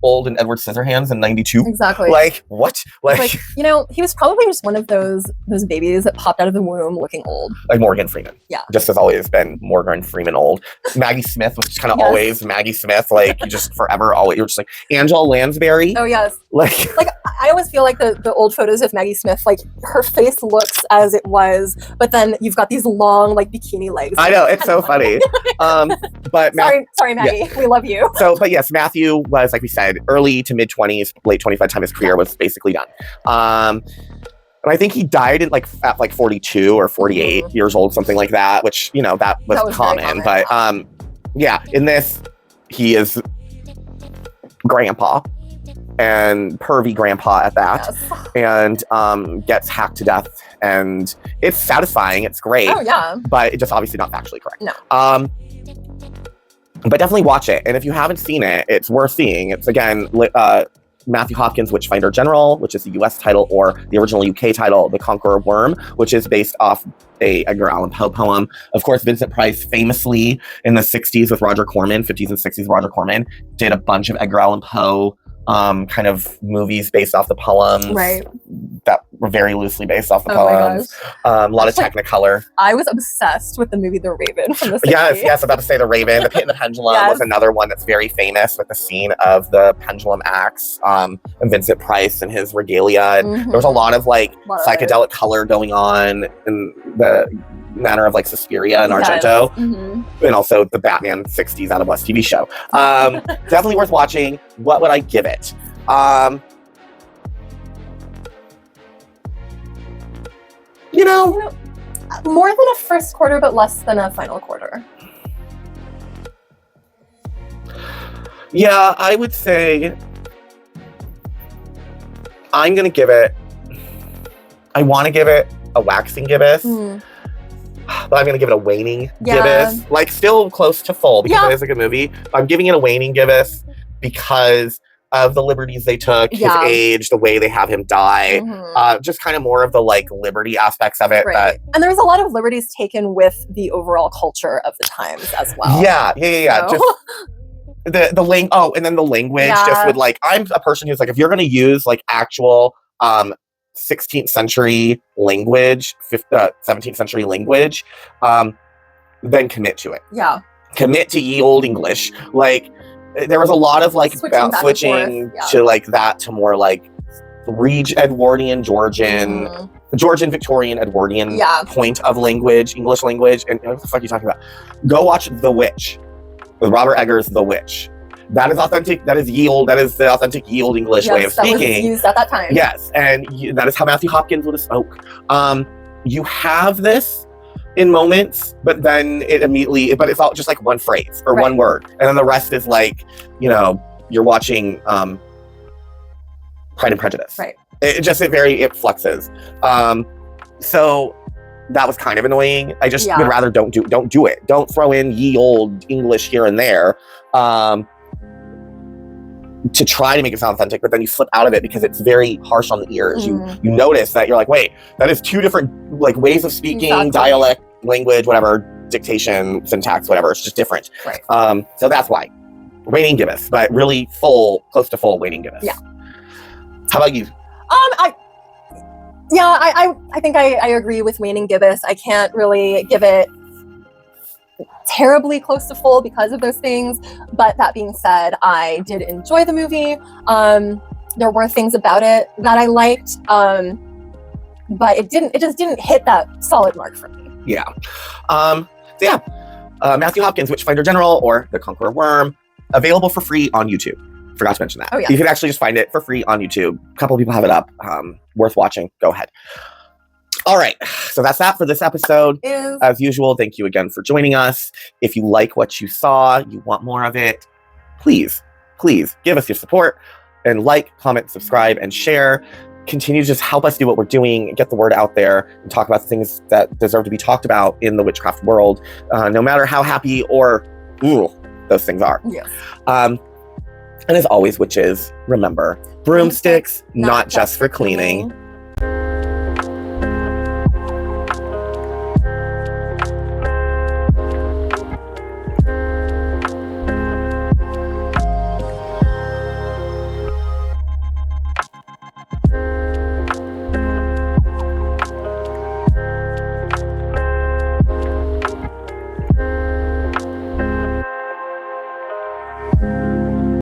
old in Edward Scissorhands in 92. Exactly. Like, what? Like, he was probably just one of those babies that popped out of the womb looking old. Like Morgan Freeman. Yeah. Just has always been Morgan Freeman old. Maggie Smith was just kind of always Maggie Smith. Like, you just forever, always, you're just like, Angela Lansbury. Oh, yes. Like I always feel like the old photos of Maggie Smith, like, her face looks as it was, but then you've got these long, like, bikini legs. I know, it's so funny. But sorry, Maggie. Yeah. We love you. But yes, Matthew was, like we said, early to mid 20s, late 25 time his career was basically done. And I think he died at 42 or 48 years old, something like that, which, that was common. But in this, he is grandpa, and pervy grandpa at that, and gets hacked to death. And it's satisfying, it's great. Oh, yeah. But it's just obviously not factually correct. No. But definitely watch it. And if you haven't seen it, it's worth seeing. It's, again, Matthew Hopkins' Witchfinder General, which is the US title, or the original UK title, The Conqueror Worm, which is based off a Edgar Allan Poe poem. Of course, Vincent Price famously in the 60s with Roger Corman, 50s and 60s with Roger Corman, did a bunch of Edgar Allan Poe kind of movies based off the poems. Right. That were very loosely based off the poems. A lot of Technicolor. I was obsessed with the movie The Raven from the 60s. Yes, I'm about to say The Raven. The Pit and the Pendulum was another one that's very famous, with the scene of the pendulum axe, and Vincent Price and his regalia. And there was a lot of psychedelic color going on in the manner of like Suspiria and Argento, and also the Batman 60s Out of West TV show. Definitely worth watching. What would I give it? More than a first quarter, but less than a final quarter. Yeah, I would say I'm going to give it, I want to give it a waxing gibbous, but I'm going to give it a waning gibbous. Like, still close to full because it is a good movie. I'm giving it a waning gibbous because of the liberties they took, his age, the way they have him die, just kind of more of the like liberty aspects of it. Right. And there was a lot of liberties taken with the overall culture of the times as well. Yeah. So. Just the and then the language just would like, I'm a person who's like, if you're going to use like actual 16th century language, 17th century language, then commit to it. Yeah. Commit to ye old English. Like, there was a lot of like switching to like that to more like Edwardian, Georgian Victorian Edwardian point of language, English language. And what the fuck are you talking about? Go watch The Witch with Robert Eggers' The Witch. That is authentic. That is the authentic ye old English way of speaking. That was used at that time. Yes, and that is how Matthew Hopkins would have spoke. You have this in moments, but then but it's all just like one phrase or one word, and then the rest is like, you're watching Pride and Prejudice. Right. It fluxes. So that was kind of annoying. I just would rather don't do it. Don't throw in ye old English here and there. To try to make it sound authentic, but then you slip out of it because it's very harsh on the ears. You notice that you're like, wait, that is two different like ways of speaking, dialect, language, whatever, dictation, syntax, whatever. It's just different. Right. So that's why. Waning gibbous, but really close to full waning gibbous. Yeah. How about you? I think I agree with waning gibbous. I can't really give it terribly close to full because of those things, but that being said, I did enjoy the movie. There were things about it that I liked, but it just didn't hit that solid mark for me. Yeah. Matthew Hopkins, Witchfinder General, or The Conqueror Worm, available for free on YouTube. Forgot to mention that. Oh, yeah. You can actually just find it for free on YouTube. A couple of people have it up. Worth watching. Go ahead. All right, so that's that for this episode. As usual, thank you again for joining us. If you like what you saw, you want more of it, please give us your support and like, comment, subscribe, and share. Continue to just help us do what we're doing, get the word out there, and talk about things that deserve to be talked about in the witchcraft world, no matter how happy or those things are. Yes. And as always, witches, remember, broomsticks, not just for cleaning.